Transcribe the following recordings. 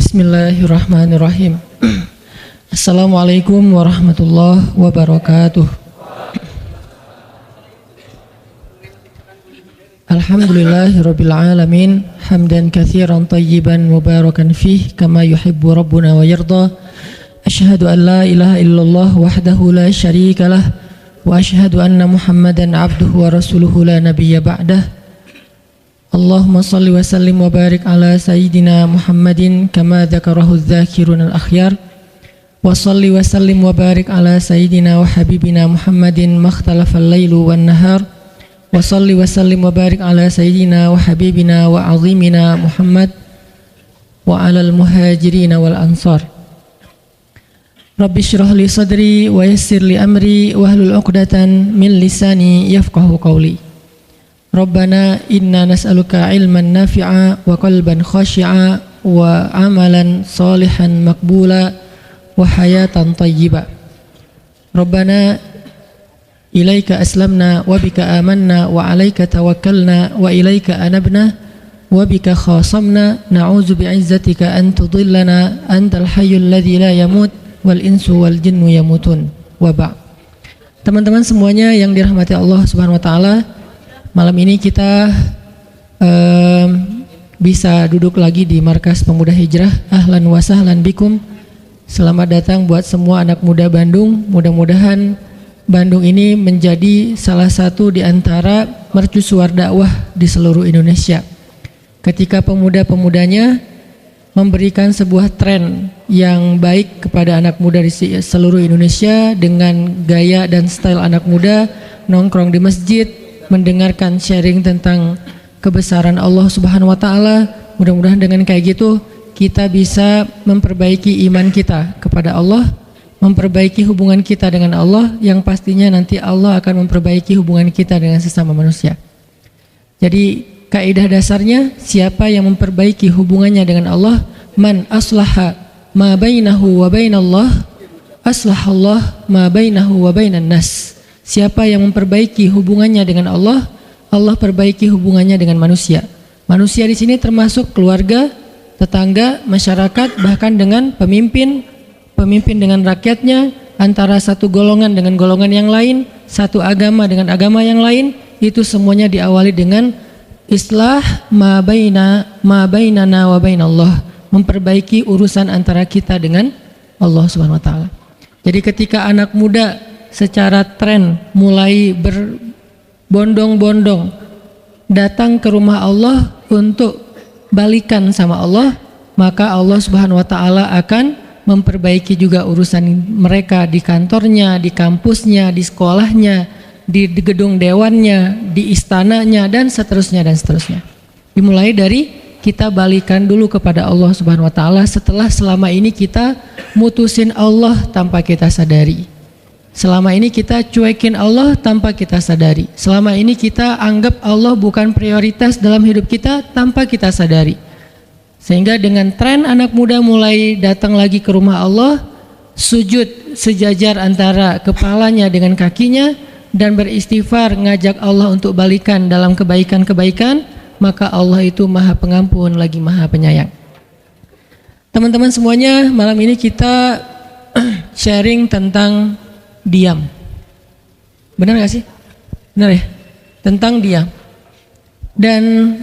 Bismillahirrahmanirrahim. Assalamualaikum warahmatullahi wabarakatuh. Alhamdulillahirabbil alamin, hamdan katsiran tayyiban mubarakan fih kama yuhibbu rabbuna wa yarda. Asyhadu an la ilaha illallah wahdahu la syarikalah wa asyhadu anna Muhammadan abduhu wa rasuluhu la nabiyya ba'dah. Allahumma salli wa sallim wa barik ala sayyidina Muhammadin kama dzakarahu dzakirun al-akhyar wa salli wa sallim wa barik ala sayyidina wa habibina Muhammadin makhtalafal lailu wan nahar wa salli wa sallim wa barik ala sayyidina wa habibina wa azimina Muhammad wa ala al-muhajirin wal ansar. Rabbi shrah li sadri wa yassir li amri wa hlul 'uqdatan min lisani yafqahu qawli. Rabbana inna nas'aluka ilman nafi'a wa qalban khashi'a wa amalan salihan maqbula wa hayatan tayyiba. Rabbana ilaika aslamna wa bika amanna wa alaika tawakkalna wa ilaika anabna wa bika khasamna na'udzu bi'izzatika an tudillana antal hayyul ladzi la yamut wal insu wal jinnu yamutun wa ba'. Teman-teman semuanya yang dirahmati Allah Subhanahu wa taala, malam ini kita bisa duduk lagi di Markas Pemuda Hijrah. Ahlan wa sahlan bikum. Selamat datang buat semua anak muda Bandung. Mudah-mudahan Bandung ini menjadi salah satu di antara mercusuar dakwah di seluruh Indonesia. Ketika pemuda-pemudanya memberikan sebuah tren yang baik kepada anak muda di seluruh Indonesia dengan gaya dan style anak muda, nongkrong di masjid, mendengarkan sharing tentang kebesaran Allah Subhanahu wa taala. Mudah-mudahan dengan kayak gitu kita bisa memperbaiki iman kita kepada Allah, memperbaiki hubungan kita dengan Allah, yang pastinya nanti Allah akan memperbaiki hubungan kita dengan sesama manusia. Jadi kaidah dasarnya, siapa yang memperbaiki hubungannya dengan Allah, man aslaha ma bainahu wa bainallah aslahallah ma bainahu wa bainan nas. Siapa yang memperbaiki hubungannya dengan Allah, Allah perbaiki hubungannya dengan manusia. Manusia di sini termasuk keluarga, tetangga, masyarakat, bahkan dengan pemimpin dengan rakyatnya, antara satu golongan dengan golongan yang lain, satu agama dengan agama yang lain. Itu semuanya diawali dengan islah ma bainana wa bainallah, memperbaiki urusan antara kita dengan Allah Subhanahu wa taala. Jadi ketika anak muda secara tren mulai berbondong-bondong datang ke rumah Allah untuk balikan sama Allah, maka Allah Subhanahu wa taala akan memperbaiki juga urusan mereka di kantornya, di kampusnya, di sekolahnya, di gedung dewannya, di istananya, dan seterusnya dan seterusnya. Dimulai dari kita balikan dulu kepada Allah Subhanahu wa taala setelah selama ini kita mutusin Allah tanpa kita sadari. Selama ini kita cuekin Allah tanpa kita sadari. Selama ini kita anggap Allah bukan prioritas dalam hidup kita tanpa kita sadari. Sehingga dengan tren anak muda mulai datang lagi ke rumah Allah, sujud sejajar antara kepalanya dengan kakinya, dan beristighfar ngajak Allah untuk balikan dalam kebaikan-kebaikan, maka Allah itu Maha Pengampun lagi Maha Penyayang. Teman-teman semuanya, malam ini kita sharing tentang diam. Benar gak sih? Benar ya? Tentang diam. Dan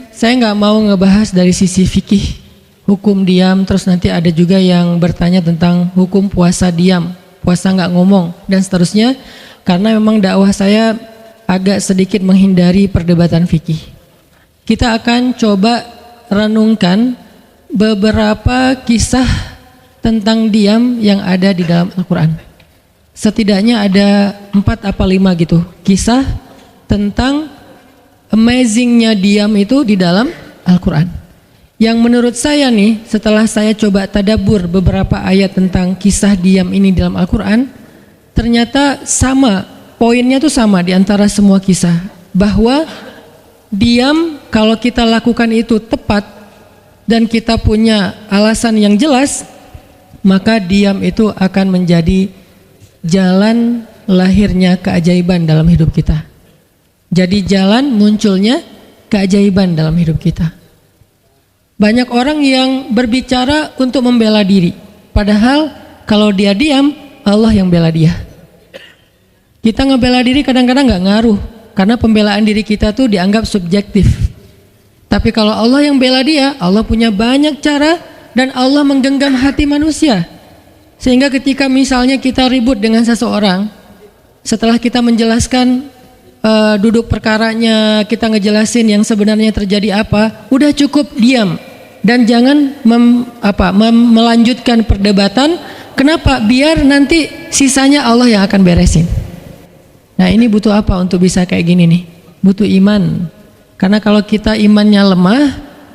saya nggak mau ngebahas dari sisi fikih hukum diam, terus nanti ada juga yang bertanya tentang hukum puasa diam, puasa nggak ngomong, dan seterusnya. Karena memang dakwah saya agak sedikit menghindari perdebatan fikih. Kita akan coba renungkan beberapa kisah tentang diam yang ada di dalam Al-Quran. Setidaknya ada 4 apa 5 gitu kisah tentang amazingnya diam itu di dalam Al-Quran. Yang menurut saya nih, setelah saya coba tadabbur beberapa ayat tentang kisah diam ini dalam Al-Quran, ternyata sama, poinnya tuh sama di antara semua kisah, bahwa diam kalau kita lakukan itu tepat dan kita punya alasan yang jelas, maka diam itu akan menjadi jalan lahirnya keajaiban dalam hidup kita. Jadi jalan munculnya keajaiban dalam hidup kita. Banyak orang yang berbicara untuk membela diri, padahal kalau dia diam, Allah yang bela dia. Kita ngebela diri kadang-kadang nggak ngaruh, karena pembelaan diri kita tuh dianggap subjektif. Tapi kalau Allah yang bela dia, Allah punya banyak cara dan Allah menggenggam hati manusia. Sehingga ketika misalnya kita ribut dengan seseorang, setelah kita menjelaskan duduk perkaranya, kita ngejelasin yang sebenarnya terjadi apa, udah cukup diam dan jangan melanjutkan perdebatan. Kenapa? Biar nanti sisanya Allah yang akan beresin. Nah, ini butuh apa untuk bisa kayak gini nih? Butuh iman. Karena kalau kita imannya lemah,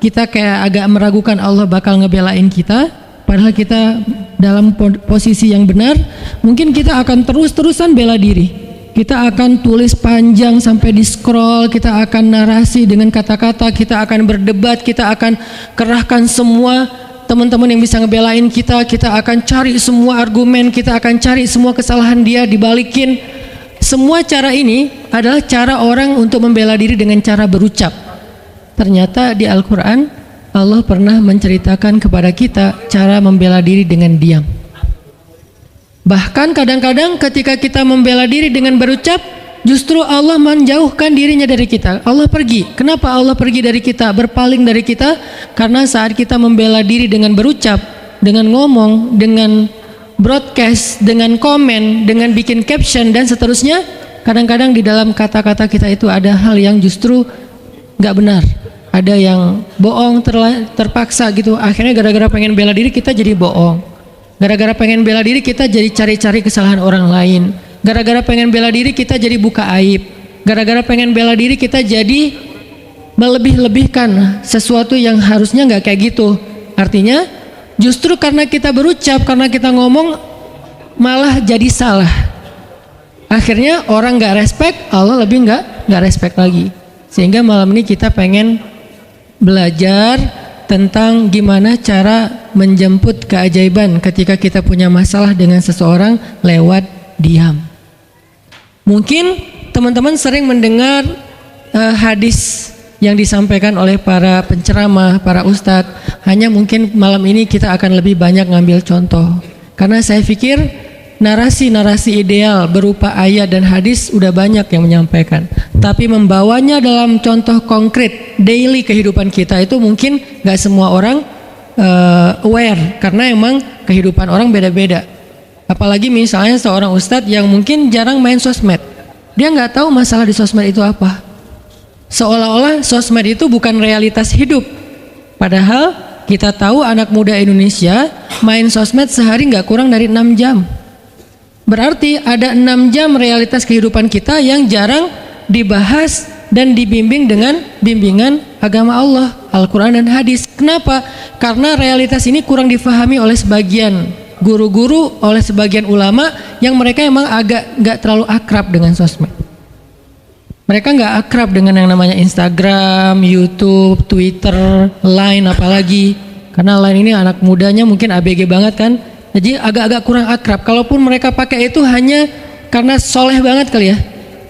kita kayak agak meragukan Allah bakal ngebelain kita, padahal kita dalam posisi yang benar. Mungkin kita akan terus-terusan bela diri. Kita akan tulis panjang sampai di scroll, kita akan narasi dengan kata-kata, kita akan berdebat, kita akan kerahkan semua teman-teman yang bisa ngebelain kita, kita akan cari semua argumen, kita akan cari semua kesalahan dia dibalikin. Semua cara ini adalah cara orang untuk membela diri dengan cara berucap. Ternyata di Al-Quran Allah pernah menceritakan kepada kita cara membela diri dengan diam. Bahkan kadang-kadang ketika kita membela diri dengan berucap, justru Allah menjauhkan dirinya dari kita. Allah pergi. Kenapa Allah pergi dari kita, berpaling dari kita? Karena saat kita membela diri dengan berucap, dengan ngomong, dengan broadcast, dengan komen, dengan bikin caption dan seterusnya, kadang-kadang di dalam kata-kata kita itu ada hal yang justru nggak benar. Ada yang bohong, terpaksa gitu. Akhirnya gara-gara pengen bela diri kita jadi bohong. Gara-gara pengen bela diri kita jadi cari-cari kesalahan orang lain. Gara-gara pengen bela diri kita jadi buka aib. Gara-gara pengen bela diri kita jadi melebih-lebihkan sesuatu yang harusnya nggak kayak gitu. Artinya justru karena kita berucap, karena kita ngomong malah jadi salah. Akhirnya orang nggak respect, Allah lebih nggak respect lagi. Sehingga malam ini kita pengen belajar tentang gimana cara menjemput keajaiban ketika kita punya masalah dengan seseorang lewat diam. Mungkin teman-teman sering mendengar hadis yang disampaikan oleh para penceramah, para ustadz. Hanya mungkin malam ini kita akan lebih banyak ngambil contoh. Karena saya pikir narasi-narasi ideal berupa ayat dan hadis udah banyak yang menyampaikan. Tapi membawanya dalam contoh konkret daily kehidupan kita itu mungkin gak semua orang aware. Karena emang kehidupan orang beda-beda. Apalagi misalnya seorang ustadz yang mungkin jarang main sosmed. Dia gak tahu masalah di sosmed itu apa. Seolah-olah sosmed itu bukan realitas hidup. Padahal kita tahu anak muda Indonesia main sosmed sehari gak kurang dari 6 jam. Berarti ada 6 jam realitas kehidupan kita yang jarang dibahas dan dibimbing dengan bimbingan agama Allah, Al-Quran dan hadis. Kenapa? Karena realitas ini kurang difahami oleh sebagian guru-guru, oleh sebagian ulama yang mereka emang agak gak terlalu akrab dengan sosmed. Mereka gak akrab dengan yang namanya Instagram, YouTube, Twitter, Line apalagi. Karena Line ini anak mudanya mungkin ABG banget kan. Jadi agak-agak kurang akrab. Kalaupun mereka pakai itu hanya karena soleh banget kali ya.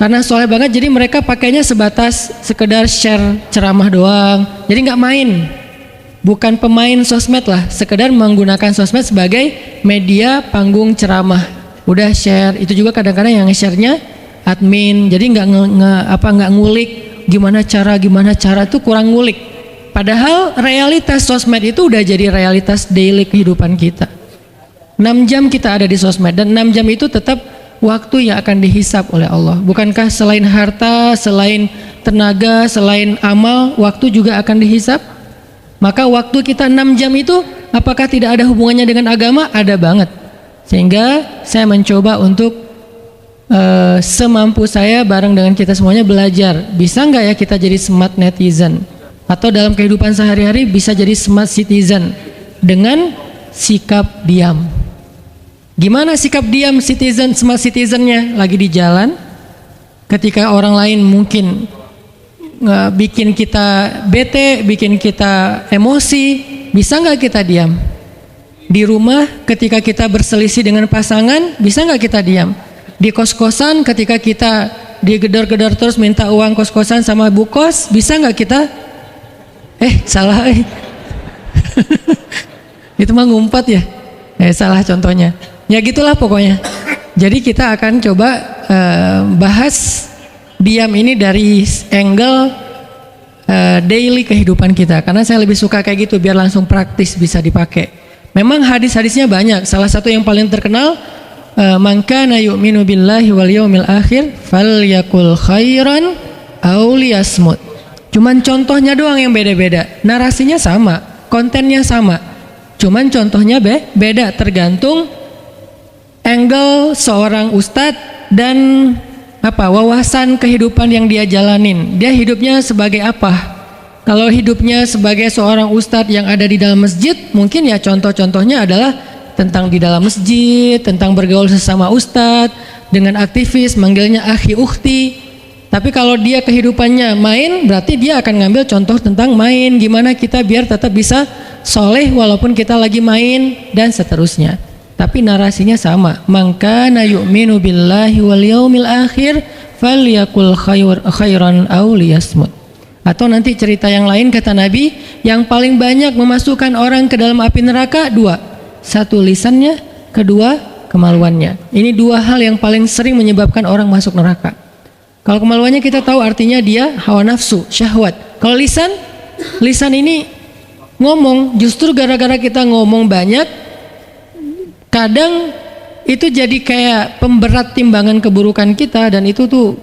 Karena soleh banget jadi mereka pakainya sebatas sekedar share ceramah doang. Jadi nggak main. Bukan pemain sosmed lah. Sekedar menggunakan sosmed sebagai media panggung ceramah. Udah share. Itu juga kadang-kadang yang nge-share-nya admin. Jadi nggak ngulik gimana cara itu kurang ngulik. Padahal realitas sosmed itu udah jadi realitas daily kehidupan kita. 6 jam kita ada di sosmed dan 6 jam itu tetap waktu yang akan dihisap oleh Allah. Bukankah selain harta, selain tenaga, selain amal, waktu juga akan dihisap? Maka waktu kita 6 jam itu apakah tidak ada hubungannya dengan agama? Ada banget. Sehingga saya mencoba untuk semampu saya bareng dengan kita semuanya belajar. Bisa nggak ya kita jadi smart netizen? Atau dalam kehidupan sehari-hari bisa jadi smart citizen dengan sikap diam. Gimana sikap diam citizen, smart citizennya? Lagi di jalan, ketika orang lain mungkin bikin kita bete, bikin kita emosi, bisa nggak kita diam? Di rumah ketika kita berselisih dengan pasangan, bisa nggak kita diam? Di kos-kosan ketika kita digedor-gedor terus minta uang kos-kosan sama bu kos, bisa nggak kita? Salah. Itu mah ngumpat ya. Salah contohnya. Ya gitulah pokoknya. Jadi kita akan coba bahas diam ini dari angle daily kehidupan kita. Karena saya lebih suka kayak gitu biar langsung praktis bisa dipakai. Memang hadis-hadisnya banyak. Salah satu yang paling terkenal, man kana yu'minu billahi wal yaumil akhir falyakul khairan aw liyasmut. Cuman contohnya doang yang beda-beda. Narasinya sama, kontennya sama. Cuman contohnya beda tergantung angle seorang ustadz dan wawasan kehidupan yang dia jalanin. Dia hidupnya sebagai apa? Kalau hidupnya sebagai seorang ustadz yang ada di dalam masjid, mungkin ya contoh-contohnya adalah tentang di dalam masjid, tentang bergaul sesama ustadz, dengan aktivis, manggilnya akhi ukhti. Tapi kalau dia kehidupannya main, berarti dia akan ngambil contoh tentang main, gimana kita biar tetap bisa soleh walaupun kita lagi main, dan seterusnya. Tapi narasinya sama. Man kana yu'minu billahi wal yaumil akhir falyakul khairan aw liyasmut. Atau nanti cerita yang lain kata Nabi, yang paling banyak memasukkan orang ke dalam api neraka dua. Satu lisannya, kedua kemaluannya. Ini dua hal yang paling sering menyebabkan orang masuk neraka. Kalau kemaluannya kita tahu artinya dia hawa nafsu, syahwat. Kalau lisan ini ngomong, justru gara-gara kita ngomong banyak, kadang itu jadi kayak pemberat timbangan keburukan kita, dan itu tuh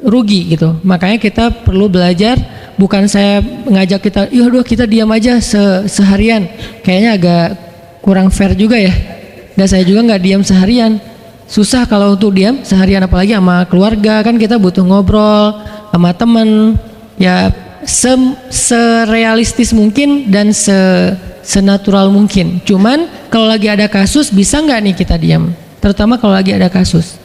rugi gitu. Makanya kita perlu belajar. Bukan saya ngajak kita, yaudah kita diam aja seharian. Kayaknya agak kurang fair juga ya. Dan saya juga nggak diam seharian. Susah kalau untuk diam seharian, apalagi sama keluarga. Kan kita butuh ngobrol sama teman. Ya serealistis mungkin dan senatural mungkin. Cuman kalau lagi ada kasus, bisa nggak nih kita diam? Terutama kalau lagi ada kasus.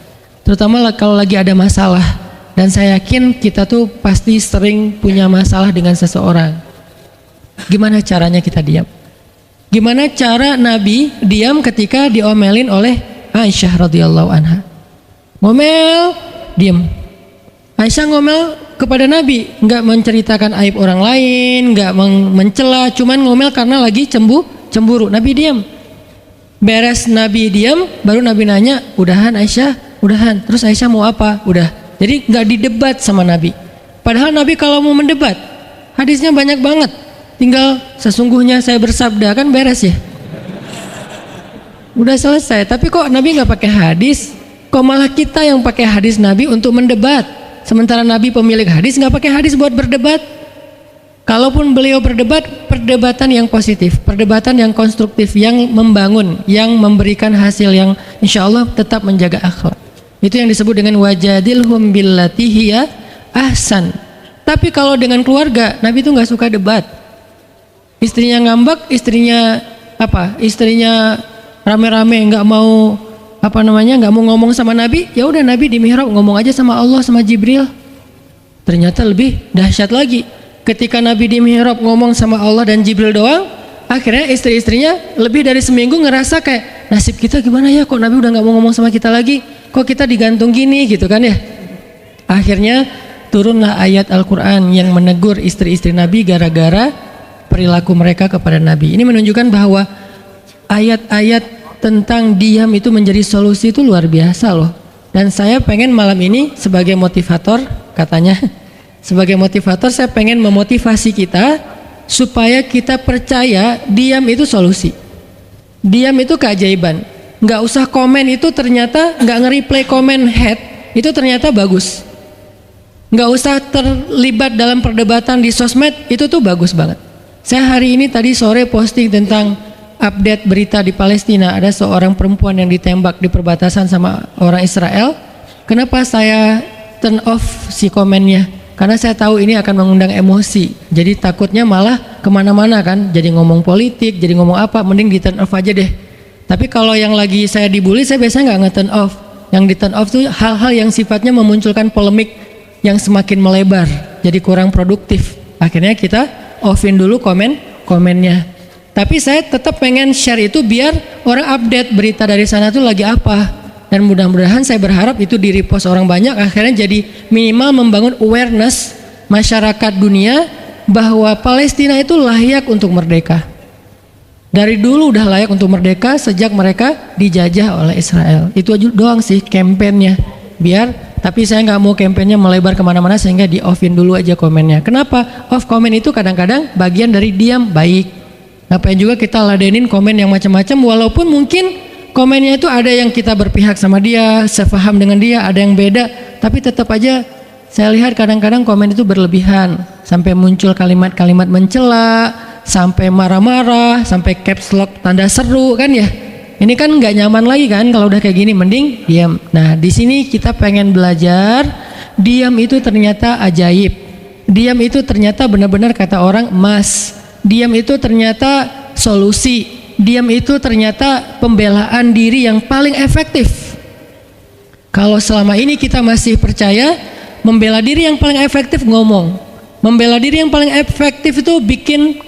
Terutama kalau lagi ada masalah. Dan saya yakin kita tuh pasti sering punya masalah dengan seseorang. Gimana caranya kita diam? Gimana cara Nabi diam ketika diomelin oleh Aisyah radhiyallahu anha? Ngomel, diam. Aisyah ngomel kepada Nabi, nggak menceritakan aib orang lain, nggak mencela, cuman ngomel karena lagi cemburu. Nabi diam. Beres Nabi diam, baru Nabi nanya, udahan Aisyah? Udahan. Terus Aisyah mau apa? Udah. Jadi nggak didebat sama Nabi. Padahal Nabi kalau mau mendebat, hadisnya banyak banget. Tinggal sesungguhnya saya bersabda, kan beres ya. Udah selesai. Tapi kok Nabi nggak pakai hadis? Kok malah kita yang pakai hadis Nabi untuk mendebat? Sementara Nabi pemilik hadis nggak pakai hadis buat berdebat. Kalaupun beliau berdebat, perdebatan yang positif, perdebatan yang konstruktif, yang membangun, yang memberikan hasil yang insya Allah tetap menjaga akhlak. Itu yang disebut dengan wajadilhum billati hiya ahsan. Tapi kalau dengan keluarga, Nabi itu nggak suka debat. Istrinya ngambek, istrinya rame-rame nggak mau nggak mau ngomong sama Nabi. Ya udah Nabi di mihrab ngomong aja sama Allah, sama Jibril. Ternyata lebih dahsyat lagi. Ketika Nabi di mihrab ngomong sama Allah dan Jibril doang, akhirnya istri-istrinya lebih dari seminggu ngerasa kayak, nasib kita gimana ya, kok Nabi udah nggak mau ngomong sama kita lagi, kok kita digantung gini gitu kan ya. Akhirnya turunlah ayat Al-Quran yang menegur istri-istri Nabi gara-gara perilaku mereka kepada Nabi. Ini menunjukkan bahwa ayat-ayat tentang diam itu menjadi solusi itu luar biasa loh. Dan saya pengen malam ini sebagai motivator, katanya sebagai motivator saya pengen memotivasi kita supaya kita percaya diam itu solusi. Diam itu keajaiban. Nggak usah komen itu ternyata, nggak nge-reply komen head itu ternyata bagus. Nggak usah terlibat dalam perdebatan di sosmed, itu tuh bagus banget. Saya hari ini tadi sore posting tentang update berita di Palestina. Ada seorang perempuan yang ditembak di perbatasan sama orang Israel. Kenapa saya turn off si komennya? Karena saya tahu ini akan mengundang emosi. Jadi takutnya malah kemana-mana kan. Jadi ngomong politik, jadi ngomong apa, mending di turn off aja deh. Tapi kalau yang lagi saya dibully, saya biasanya nggak nge-turn off. Yang di turn off tuh hal-hal yang sifatnya memunculkan polemik yang semakin melebar, jadi kurang produktif. Akhirnya kita offin dulu komennya. Tapi saya tetap pengen share itu biar orang update berita dari sana tuh lagi apa. Dan mudah-mudahan saya berharap itu di repost orang banyak, akhirnya jadi minimal membangun awareness masyarakat dunia bahwa Palestina itu layak untuk merdeka. Dari dulu udah layak untuk merdeka sejak mereka dijajah oleh Israel. Itu aja doang sih kampanyenya. Tapi saya nggak mau kampanyenya melebar kemana-mana sehingga di offin dulu aja komennya. Kenapa? Off komen itu kadang-kadang bagian dari diam baik. Ngapain juga kita ladenin komen yang macam-macam, walaupun mungkin komennya itu ada yang kita berpihak sama dia, sepaham dengan dia, ada yang beda, tapi tetap aja saya lihat kadang-kadang komen itu berlebihan, sampai muncul kalimat-kalimat mencela, sampai marah-marah, sampai caps lock tanda seru kan ya. Ini kan nggak nyaman lagi kan kalau udah kayak gini, mending diam. Nah, di sini kita pengen belajar diam itu ternyata ajaib. Diam itu ternyata benar-benar kata orang emas. Diam itu ternyata solusi. Diam itu ternyata pembelaan diri yang paling efektif. Kalau selama ini kita masih percaya membela diri yang paling efektif ngomong, membela diri yang paling efektif itu bikin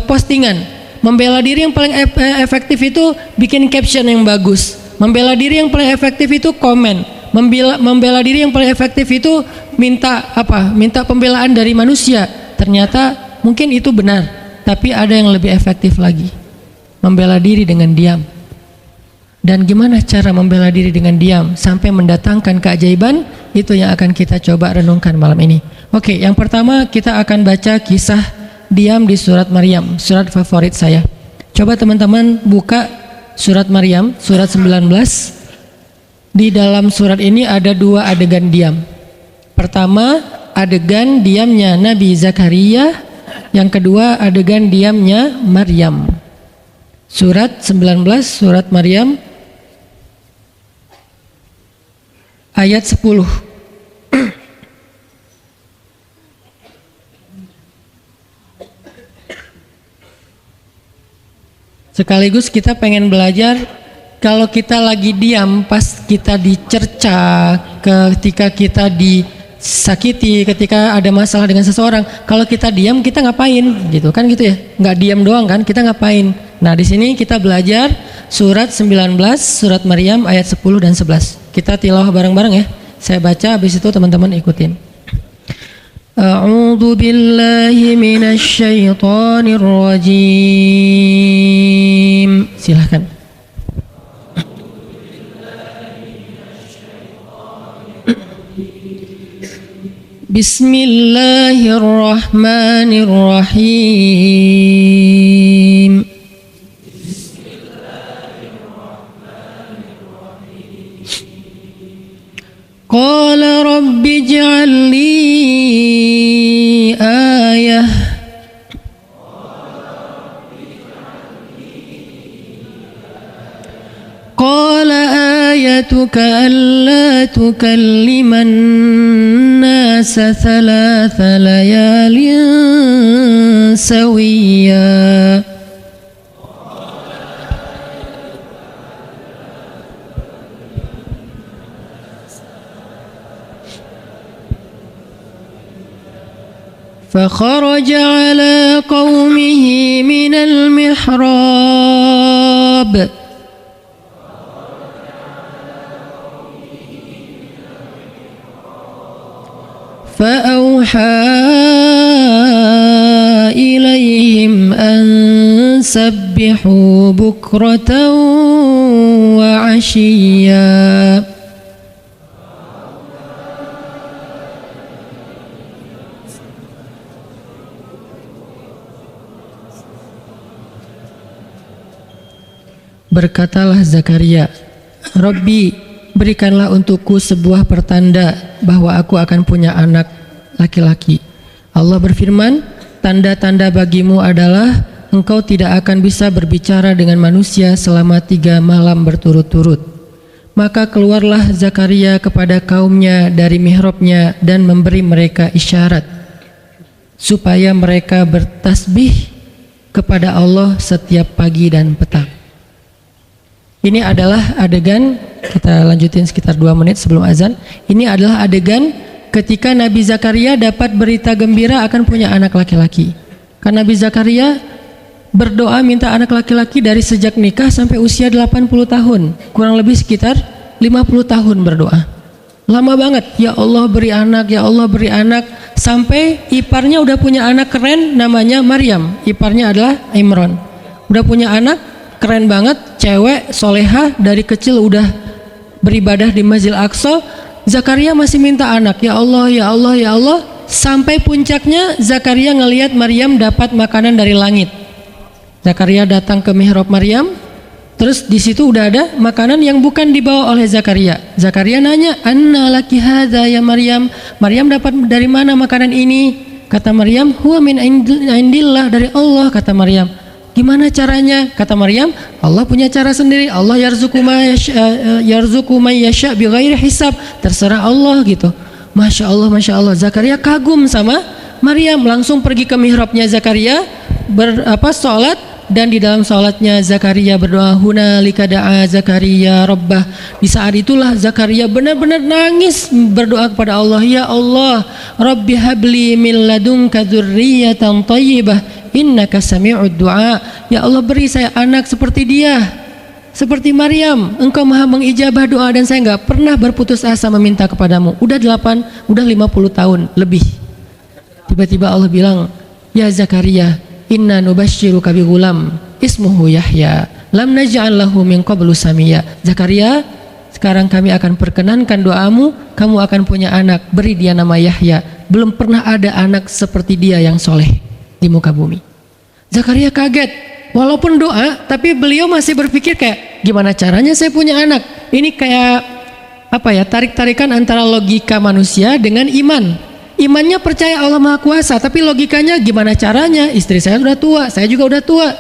postingan, membela diri yang paling efektif itu bikin caption yang bagus, membela diri yang paling efektif itu komen, membela diri yang paling efektif itu minta pembelaan dari manusia. Ternyata mungkin itu benar, tapi ada yang lebih efektif lagi, membela diri dengan diam. Dan gimana cara membela diri dengan diam sampai mendatangkan keajaiban, itu yang akan kita coba renungkan malam ini. Oke, yang pertama kita akan baca kisah diam di surat Maryam, surat favorit saya. Coba teman-teman buka surat Maryam, surat 19. Di dalam surat ini ada dua adegan diam. Pertama, adegan diamnya Nabi Zakaria. Yang kedua, adegan diamnya Maryam. Surat 19, surat Maryam, ayat 10. Sekaligus kita pengen belajar kalau kita lagi diam pas kita dicerca, ketika kita disakiti, ketika ada masalah dengan seseorang, kalau kita diam kita ngapain gitu kan gitu ya, nggak diam doang kan, kita ngapain. Nah di sini kita belajar surat 19 surat Maryam ayat 10 dan 11. Kita tilawah bareng-bareng ya, saya baca habis itu teman-teman ikutin. A'udzu billahi minasy syaithanir rajim. Silahkan. Bismillahirrahmanirrahim. Qala rabbi ij'al li ayah. Qala ayatuka alla tukalliman nasa thalatha layalin sawiyya. فخرج على قومه من المحراب فأوحى إليهم أن سبحوا بكرة وعشيا. Berkatalah Zakaria, Rabbi, berikanlah untukku sebuah pertanda bahwa aku akan punya anak laki-laki. Allah berfirman, tanda-tanda bagimu adalah engkau tidak akan bisa berbicara dengan manusia selama 3 malam berturut-turut. Maka keluarlah Zakaria kepada kaumnya dari mihrabnya dan memberi mereka isyarat supaya mereka bertasbih kepada Allah setiap pagi dan petang. Ini adalah adegan, kita lanjutin sekitar 2 menit sebelum azan. Ini adalah adegan ketika Nabi Zakaria dapat berita gembira akan punya anak laki-laki. Karena Nabi Zakaria berdoa minta anak laki-laki dari sejak nikah sampai usia 80 tahun. Kurang lebih sekitar 50 tahun berdoa. Lama banget, ya Allah beri anak, ya Allah beri anak. Sampai iparnya udah punya anak keren namanya Maryam. Iparnya adalah Imran. udah punya anak, keren banget, cewek, solehah, dari kecil udah beribadah di Masjidil Aqsa. Zakaria masih minta anak, ya Allah, ya Allah, ya Allah. Sampai puncaknya Zakaria ngelihat Maryam dapat makanan dari langit. Zakaria datang ke mihrab Maryam, terus di situ udah ada makanan yang bukan dibawa oleh Zakaria. Zakaria nanya, "Anna laki hadza ya Maryam?" Maryam dapat dari mana makanan ini? Kata Maryam, "Huwa min indillah," dari Allah, kata Maryam. Gimana caranya? Kata Maryam, Allah punya cara sendiri. Allah yarzuqu may yasha bighairi hisab. Terserah Allah gitu. Masya Allah, Masya Allah. Zakaria kagum sama Maryam, langsung pergi ke mihrabnya Zakaria, sholat, dan di dalam sholatnya Zakaria berdoa, hunalika da'a Zakaria rabbah. Di saat itulah Zakaria benar-benar nangis berdoa kepada Allah, ya Allah, Rabbi habli min ladunka dzurriyyatan thayyibah innaka sami'ud du'a. Ya Allah, beri saya anak seperti dia, seperti Maryam. Engkau maha mengijabah doa dan saya enggak pernah berputus asa meminta kepadamu. Udah 50 tahun lebih. Tiba-tiba Allah bilang, ya Zakaria, inna nubasyiruka bi ghulam ismuhu Yahya lam naj'al lahu min qablu samia. Zakaria, sekarang kami akan perkenankan doamu, kamu akan punya anak, beri dia nama Yahya. Belum pernah ada anak seperti dia yang soleh di muka bumi. Zakaria kaget, walaupun doa, tapi beliau masih berpikir kayak, gimana caranya saya punya anak? Ini kayak apa ya, tarik-tarikan antara logika manusia dengan iman. Imannya percaya Allah Maha Kuasa, tapi logikanya gimana caranya? Istri saya sudah tua, saya juga udah tua.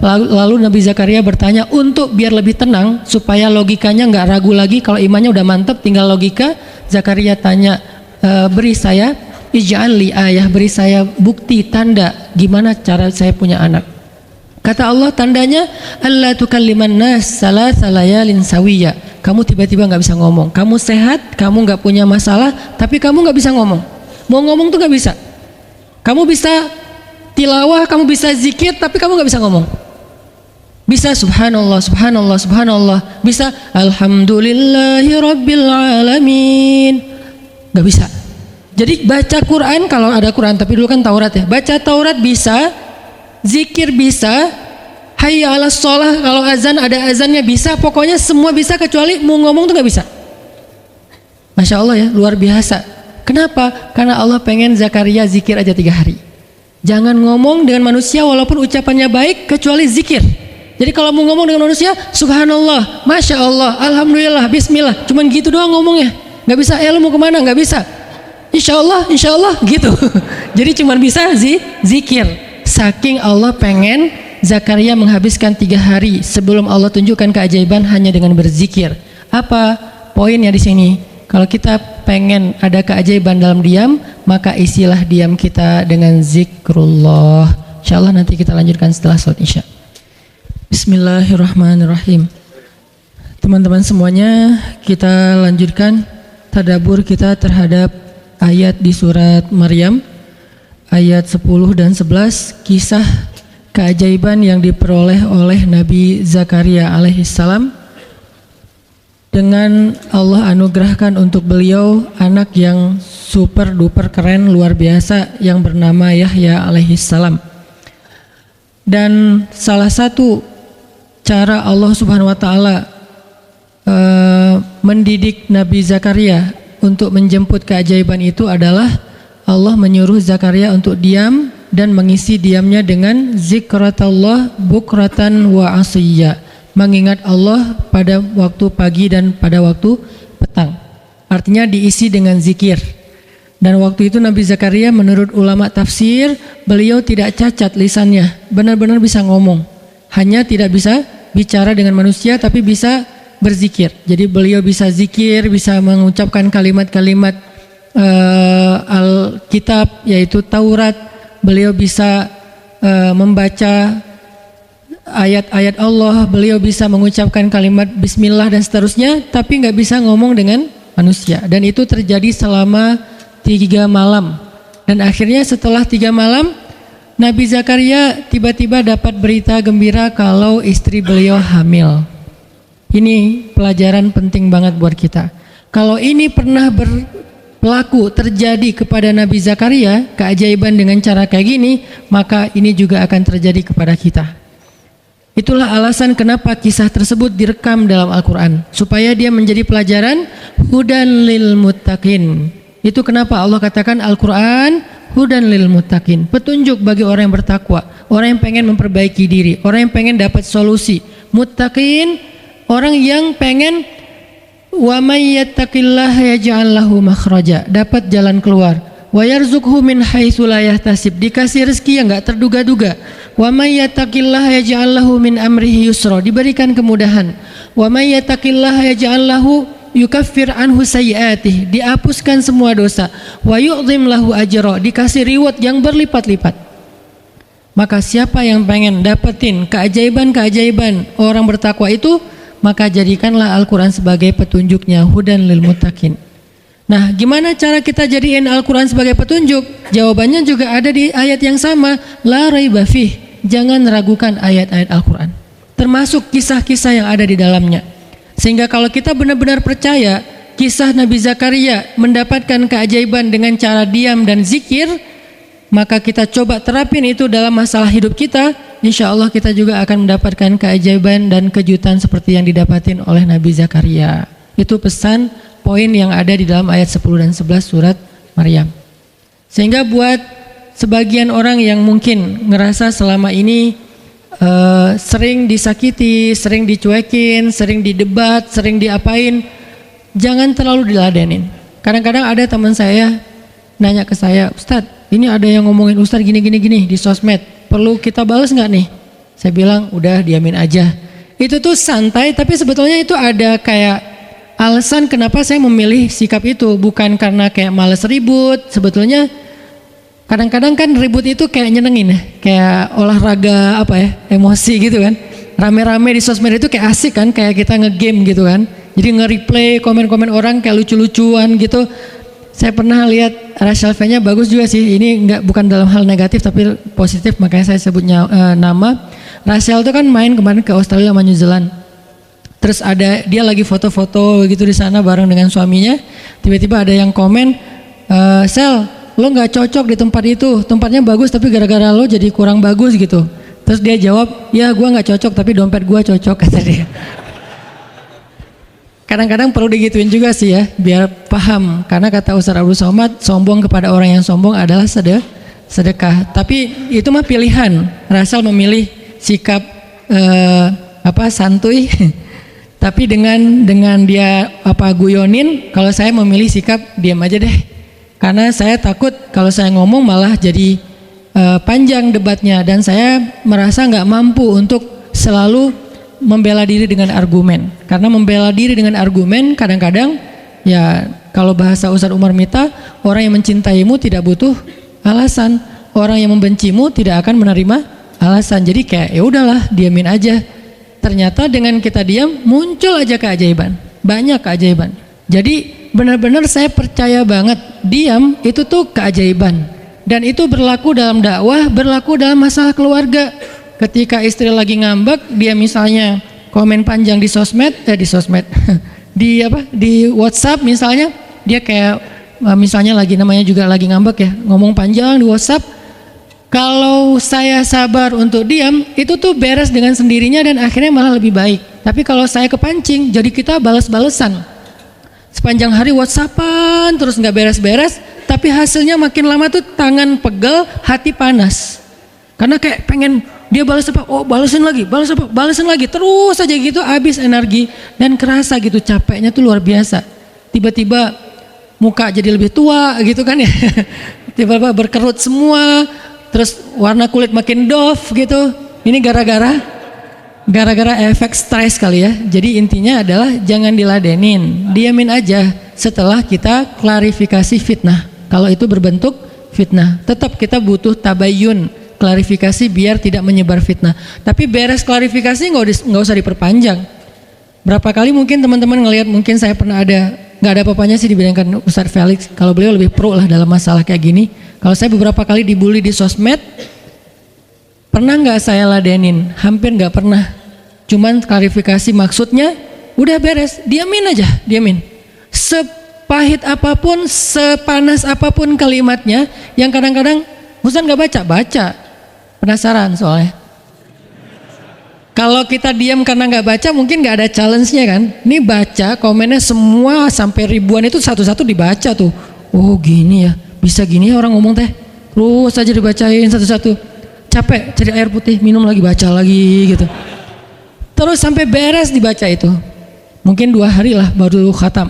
Lalu Nabi Zakaria bertanya untuk biar lebih tenang, supaya logikanya nggak ragu lagi. Kalau imannya udah mantap, tinggal logika. Zakaria tanya, beri saya ij'al li ayah, beri saya bukti, tanda gimana cara saya punya anak. Kata Allah, tandanya alla tukalliman nas salasa layalin sawiya. Kamu tiba-tiba nggak bisa ngomong. Kamu sehat, kamu nggak punya masalah, tapi kamu nggak bisa ngomong. Mau ngomong tuh gak bisa. Kamu bisa tilawah, kamu bisa zikir, tapi kamu gak bisa ngomong. Bisa subhanallah, subhanallah, subhanallah. Bisa alhamdulillahi rabbil alamin. Gak bisa. Jadi baca Quran, kalau ada Quran, tapi dulu kan Taurat ya. Baca Taurat bisa, zikir bisa, hayya ala sholah, kalau azan ada azannya bisa. Pokoknya semua bisa kecuali mau ngomong tuh gak bisa. Masya Allah ya, luar biasa. Kenapa? Karena Allah pengen Zakaria zikir aja 3 hari. Jangan ngomong dengan manusia walaupun ucapannya baik, kecuali zikir. Jadi kalau mau ngomong dengan manusia, subhanallah, masya Allah, alhamdulillah, bismillah, cuman gitu doang ngomongnya. Gak bisa, lu mau kemana? Gak bisa. Insya Allah gitu. Jadi cuman bisa zikir. Saking Allah pengen Zakaria menghabiskan 3 hari sebelum Allah tunjukkan keajaiban hanya dengan berzikir. Apa poinnya di sini? Kalau kita pengen ada keajaiban dalam diam, maka isilah diam kita dengan zikrullah. Insyaallah nanti kita lanjutkan setelah sholat isya. Bismillahirrahmanirrahim. Teman-teman semuanya, kita lanjutkan tadabbur kita terhadap ayat di surat Maryam, ayat 10 dan 11, kisah keajaiban yang diperoleh oleh Nabi Zakaria alaihissalam. Dengan Allah anugerahkan untuk beliau anak yang super duper keren, luar biasa, yang bernama Yahya alaihissalam. Dan salah satu cara Allah subhanahu wa ta'ala mendidik Nabi Zakaria untuk menjemput keajaiban itu adalah Allah menyuruh Zakaria untuk diam dan mengisi diamnya dengan zikratullah bukratan wa asiyya, mengingat Allah pada waktu pagi dan pada waktu petang. Artinya diisi dengan zikir. Dan waktu itu Nabi Zakaria menurut ulama tafsir, beliau tidak cacat lisannya, benar-benar bisa ngomong. Hanya tidak bisa bicara dengan manusia, tapi bisa berzikir. Jadi beliau bisa zikir, bisa mengucapkan kalimat-kalimat Alkitab, yaitu Taurat. Beliau bisa membaca ayat-ayat Allah, beliau bisa mengucapkan kalimat bismillah dan seterusnya, tapi nggak bisa ngomong dengan manusia. Dan itu terjadi selama 3 malam. Dan akhirnya setelah 3 malam, Nabi Zakaria tiba-tiba dapat berita gembira kalau istri beliau hamil. Ini pelajaran penting banget buat kita. Kalau ini pernah berlaku terjadi kepada Nabi Zakaria, keajaiban dengan cara kayak gini, maka ini juga akan terjadi kepada kita. Itulah alasan kenapa kisah tersebut direkam dalam Al-Quran, supaya dia menjadi pelajaran hudan lil muttaqin. Itu kenapa Allah katakan Al-Quran hudan lil muttaqin, petunjuk bagi orang yang bertakwa, orang yang pengen memperbaiki diri, orang yang pengen dapat solusi. Muttaqin, orang yang pengen wa may yattaqillaha yaj'al lahu makhraja, dapat jalan keluar. Wa yarzuqhu min haitsu la yahtasib, dikasih rezeki yang enggak terduga-duga. Wa may yattaqillaha yaj'al lahu min amrihi yusra, diberikan kemudahan. Wa may yattaqillaha yaj'al lahu yukaffir anhu sayyi'atihi, dihapuskan semua dosa. Wa yu'dhim lahu ajra, dikasih reward yang berlipat-lipat. Maka siapa yang pengen dapetin keajaiban-keajaiban orang bertakwa itu, maka jadikanlah Al-Quran sebagai petunjuknya, hudan lil muttaqin. Nah, gimana cara kita jadiin Al-Quran sebagai petunjuk? Jawabannya juga ada di ayat yang sama, la raiba fih, jangan ragukan ayat-ayat Al-Quran, termasuk kisah-kisah yang ada di dalamnya. Sehingga kalau kita benar-benar percaya kisah Nabi Zakaria mendapatkan keajaiban dengan cara diam dan zikir, maka kita coba terapin itu dalam masalah hidup kita, insya Allah kita juga akan mendapatkan keajaiban dan kejutan seperti yang didapatin oleh Nabi Zakaria. Itu pesan poin yang ada di dalam ayat 10 dan 11 surat Maryam. Sehingga buat sebagian orang yang mungkin ngerasa selama ini sering disakiti, sering dicuekin, sering didebat, sering diapain, jangan terlalu diladenin. Kadang-kadang ada teman saya nanya ke saya, Ustadz, ini ada yang ngomongin Ustadz gini di sosmed, perlu kita balas nggak nih? Saya bilang udah diamin aja. Itu tuh santai, tapi sebetulnya itu ada kayak alasan kenapa saya memilih sikap itu, bukan karena kayak males ribut. Sebetulnya kadang-kadang kan ribut itu kayak nyenengin ya, kayak olahraga apa ya, emosi gitu kan. Rame-rame di sosmed itu kayak asik kan, kayak kita ngegame gitu kan. Jadi nge-replay komen-komen orang kayak lucu-lucuan gitu. Saya pernah lihat Rachel V-nya bagus juga sih. Ini bukan dalam hal negatif tapi positif, makanya saya sebutnya nama. Rachel itu kan main kemarin ke Australia sama New Zealand. Terus ada dia lagi foto-foto gitu di sana bareng dengan suaminya. Tiba-tiba ada yang komen, Sel, lo nggak cocok di tempat itu. Tempatnya bagus tapi gara-gara lo jadi kurang bagus gitu. Terus dia jawab, ya gue nggak cocok tapi dompet gue cocok, kata dia. Kadang-kadang perlu digituin juga sih ya, biar paham. Karena kata Ustaz Abdul Somad, sombong kepada orang yang sombong adalah sedekah. Tapi itu mah pilihan. Rasal memilih sikap santuy. Tapi dengan dia guyonin, kalau saya memilih sikap diam aja deh. Karena saya takut kalau saya ngomong malah jadi panjang debatnya, dan saya merasa nggak mampu untuk selalu membela diri dengan argumen. Karena membela diri dengan argumen kadang-kadang ya, kalau bahasa Ustadz Umar Mita, orang yang mencintaimu tidak butuh alasan, orang yang membencimu tidak akan menerima alasan. Jadi kayak ya udahlah, diamin aja. Ternyata dengan kita diam muncul aja keajaiban, banyak keajaiban. Jadi benar-benar saya percaya banget diam itu tuh keajaiban, dan itu berlaku dalam dakwah, berlaku dalam masalah keluarga. Ketika istri lagi ngambek, dia misalnya komen panjang di sosmed, di WhatsApp misalnya, dia kayak misalnya namanya juga lagi ngambek ya, ngomong panjang di WhatsApp. Kalau saya sabar untuk diam, itu tuh beres dengan sendirinya dan akhirnya malah lebih baik. Tapi kalau saya kepancing, jadi kita balas-balesan. Sepanjang hari WhatsAppan terus nggak beres-beres, tapi hasilnya makin lama tuh tangan pegel, hati panas. Karena kayak pengen dia balas apa, oh balesin lagi, balesin lagi, terus aja gitu, habis energi dan kerasa gitu capeknya tuh luar biasa. Tiba-tiba muka jadi lebih tua gitu kan ya, tiba-tiba berkerut semua. Terus warna kulit makin doff gitu. Ini gara-gara efek stres kali ya. Jadi intinya adalah jangan diladenin, diamin aja setelah kita klarifikasi fitnah. Kalau itu berbentuk fitnah, tetap kita butuh tabayun, klarifikasi biar tidak menyebar fitnah. Tapi beres klarifikasi nggak usah diperpanjang. Berapa kali mungkin teman-teman ngelihat, mungkin saya pernah nggak ada apa-apanya sih dibandingkan Ustadz Felix. Kalau beliau lebih pro lah dalam masalah kayak gini. Kalau saya beberapa kali dibully di sosmed, pernah nggak saya ladenin? Hampir nggak pernah. Cuman klarifikasi maksudnya, udah beres, diamin aja, diamin. Sepahit apapun, sepanas apapun kalimatnya, yang kadang-kadang Ustaz nggak baca, penasaran soalnya. Kalau kita diam karena nggak baca mungkin nggak ada challenge-nya kan. Ini baca komennya semua sampai ribuan itu satu-satu dibaca tuh. Oh gini ya, bisa gini ya orang ngomong teh. Terus aja dibacain satu-satu. Capek cari air putih, minum lagi, baca lagi gitu. Terus sampai beres dibaca itu. Mungkin 2 hari lah baru khatam.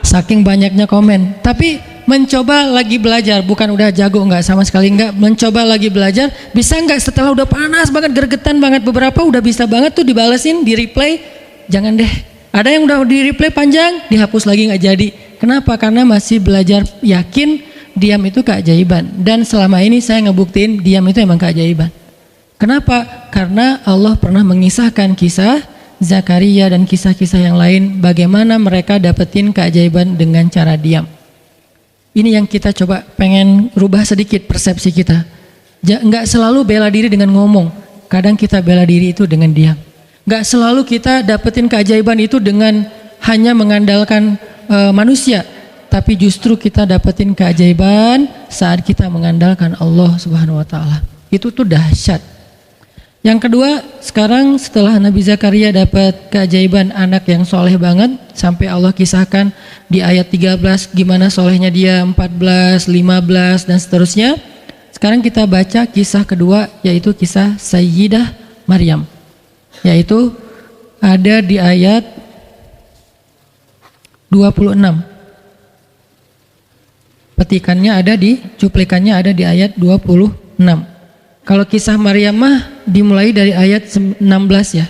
Saking banyaknya komen. Tapi mencoba lagi belajar, bukan udah jago, enggak, sama sekali enggak. Mencoba lagi belajar, bisa enggak setelah udah panas banget, gergetan banget, beberapa udah bisa banget tuh dibalesin, di replay. Jangan deh, ada yang udah di replay panjang, dihapus lagi nggak jadi. Kenapa? Karena masih belajar yakin diam itu keajaiban. Dan selama ini saya ngebuktiin diam itu emang keajaiban. Kenapa? Karena Allah pernah mengisahkan kisah Zakaria dan kisah-kisah yang lain, bagaimana mereka dapetin keajaiban dengan cara diam. Ini yang kita coba pengen rubah sedikit persepsi kita. Nggak selalu bela diri dengan ngomong. Kadang kita bela diri itu dengan diam. Nggak selalu kita dapetin keajaiban itu dengan hanya mengandalkan manusia. Tapi justru kita dapetin keajaiban saat kita mengandalkan Allah Subhanahu Wa Taala. Itu tuh dahsyat. Yang kedua, sekarang setelah Nabi Zakaria dapat keajaiban anak yang soleh banget, sampai Allah kisahkan di ayat 13 gimana solehnya dia, 14, 15 dan seterusnya. Sekarang kita baca kisah kedua, yaitu kisah Sayyidah Maryam, yaitu ada di ayat 26. Petikannya ada di, cuplikannya ada di ayat 26. Kalau kisah Maryam mah dimulai dari ayat 16 ya.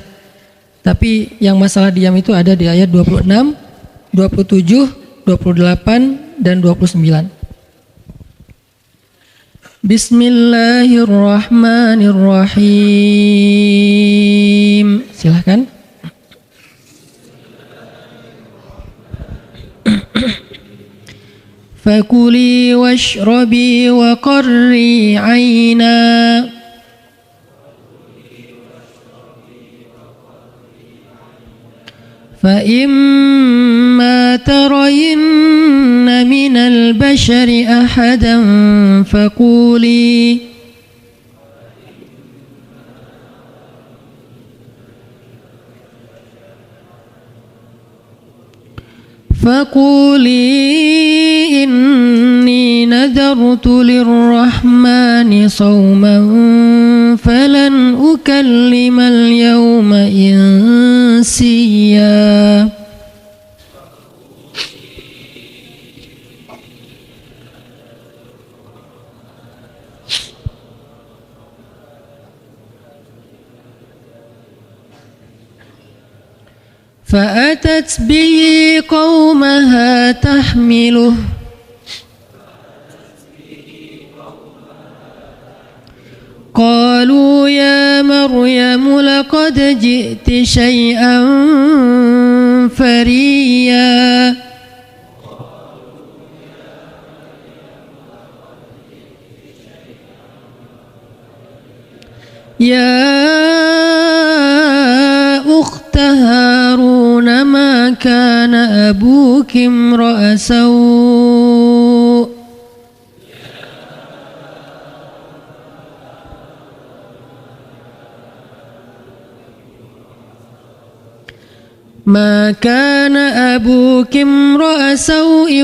Tapi yang masalah diam itu ada di ayat 26, 27, 28 dan 29. Bismillahirrahmanirrahim. Silahkan. Fakuli washrabi wa qarri aina fa imma tarayinna minal bashari ahadan fakuli inni nadartu lirrahmani sawman falan ukallimal yawma insiya. فأتت به قومها تحمله قالوا يا مريم لقد جئت شيئا فريا يا أخت هارون ما كان أبوك امرأ سوء ما كان أبوك امرأ سوء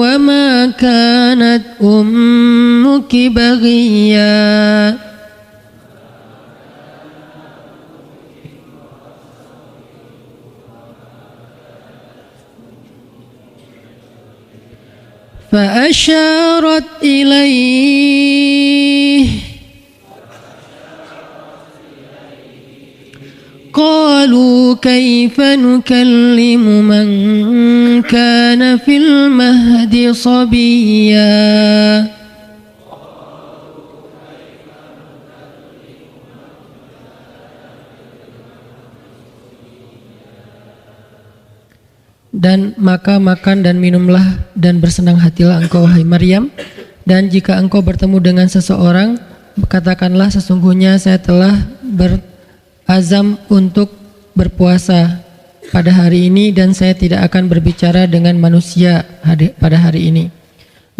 وما كانت أمك بغيا. فأشارت إليه قالوا كيف نكلم من كان في المهد صبيا. Dan maka makan dan minumlah dan bersenang hatilah engkau wahai Maryam, dan jika engkau bertemu dengan seseorang katakanlah sesungguhnya saya telah berazam untuk berpuasa pada hari ini dan saya tidak akan berbicara dengan manusia pada hari ini.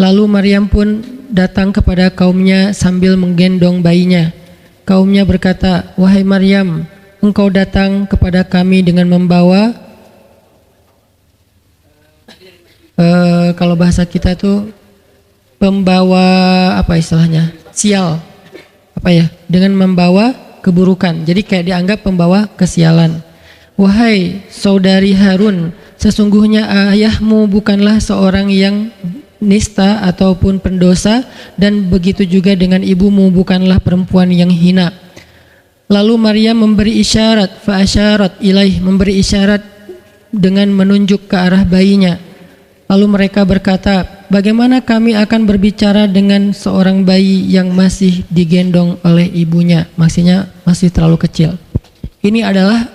Lalu Maryam pun datang kepada kaumnya sambil menggendong bayinya. Kaumnya berkata, "Wahai Maryam, engkau datang kepada kami dengan membawa," kalau bahasa kita itu pembawa apa istilahnya? Sial. Apa ya? Dengan membawa keburukan. Jadi kayak dianggap pembawa kesialan. "Wahai saudari Harun, sesungguhnya ayahmu bukanlah seorang yang nista ataupun pendosa, dan begitu juga dengan ibumu bukanlah perempuan yang hina." Lalu Maryam memberi isyarat, fa'asyarat ilaih, memberi isyarat dengan menunjuk ke arah bayinya. Lalu mereka berkata, "Bagaimana kami akan berbicara dengan seorang bayi yang masih digendong oleh ibunya?" Maksudnya masih terlalu kecil. Ini adalah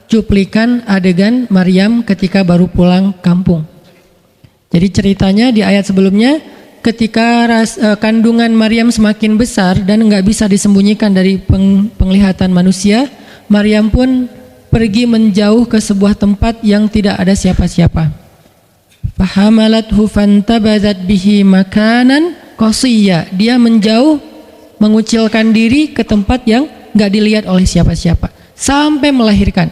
cuplikan adegan Maryam ketika baru pulang kampung. Jadi ceritanya di ayat sebelumnya, ketika kandungan Maryam semakin besar dan nggak bisa disembunyikan dari penglihatan manusia, Maryam pun pergi menjauh ke sebuah tempat yang tidak ada siapa-siapa. Fahamalathu fantabadzat bihi makanan qasiyya. Dia menjauh, mengucilkan diri ke tempat yang nggak dilihat oleh siapa-siapa sampai melahirkan.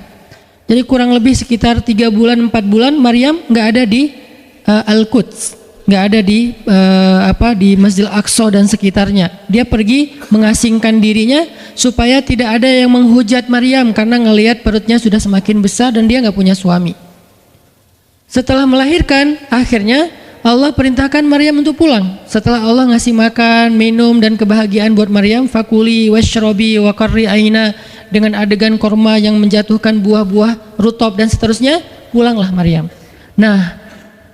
Jadi kurang lebih sekitar 3 bulan 4 bulan Maryam nggak ada di Al-Quds, nggak ada di di Masjidil Aqsa dan sekitarnya. Dia pergi mengasingkan dirinya supaya tidak ada yang menghujat Maryam karena ngelihat perutnya sudah semakin besar dan dia nggak punya suami. Setelah melahirkan, akhirnya Allah perintahkan Maryam untuk pulang. Setelah Allah ngasih makan, minum dan kebahagiaan buat Maryam, fakuli washrobi wa qarri aina, dengan adegan korma yang menjatuhkan buah-buah rutop dan seterusnya, pulanglah Maryam. Nah,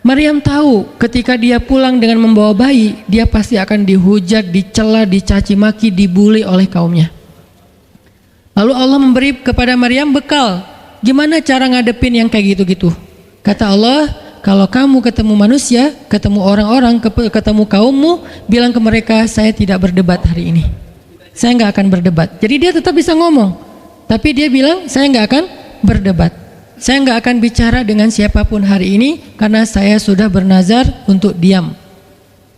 Maryam tahu ketika dia pulang dengan membawa bayi, dia pasti akan dihujat, dicela, dicaci maki, dibully oleh kaumnya. Lalu Allah memberi kepada Maryam bekal, gimana cara ngadepin yang kayak gitu-gitu. Kata Allah, kalau kamu ketemu manusia, ketemu orang-orang, ketemu kaummu, bilang ke mereka, saya tidak berdebat hari ini. Saya nggak akan berdebat. Jadi dia tetap bisa ngomong, tapi dia bilang, saya nggak akan berdebat. Saya nggak akan bicara dengan siapapun hari ini karena saya sudah bernazar untuk diam.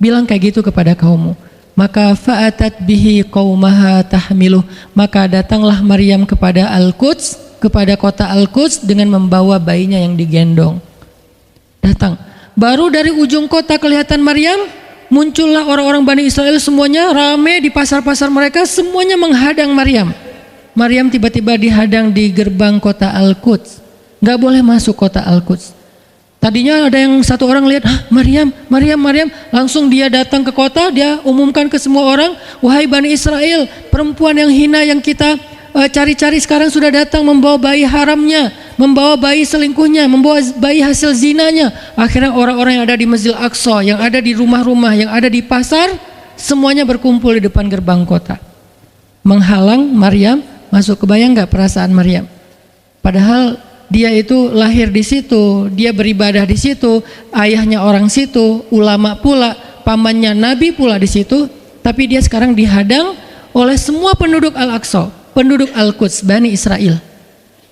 Bilang kayak gitu kepada kaummu. Maka fa'atat bihi qaumaha tahmiluh. Maka datanglah Maryam kepada Al-Quds, kepada kota Al-Quds dengan membawa bayinya yang digendong. Datang. Baru dari ujung kota kelihatan Maryam, muncullah orang-orang Bani Israel semuanya rame di pasar-pasar mereka, semuanya menghadang Maryam. Maryam tiba-tiba dihadang di gerbang kota Al-Quds. Nggak boleh masuk kota Al-Quds. Tadinya ada yang satu orang lihat, Maryam, langsung dia datang ke kota, dia umumkan ke semua orang, wahai Bani Israel, perempuan yang hina yang kita cari-cari sekarang sudah datang membawa bayi haramnya, membawa bayi selingkuhnya, membawa bayi hasil zinanya. Akhirnya orang-orang yang ada di Masjidil Aqsa, yang ada di rumah-rumah, yang ada di pasar, semuanya berkumpul di depan gerbang kota, menghalang Maryam masuk. Kebayang nggak perasaan Maryam? Padahal dia itu lahir di situ, dia beribadah di situ, ayahnya orang situ, ulama pula, pamannya Nabi pula di situ, tapi dia sekarang dihadang oleh semua penduduk Al-Aqsa, penduduk Al-Quds, Bani Israel.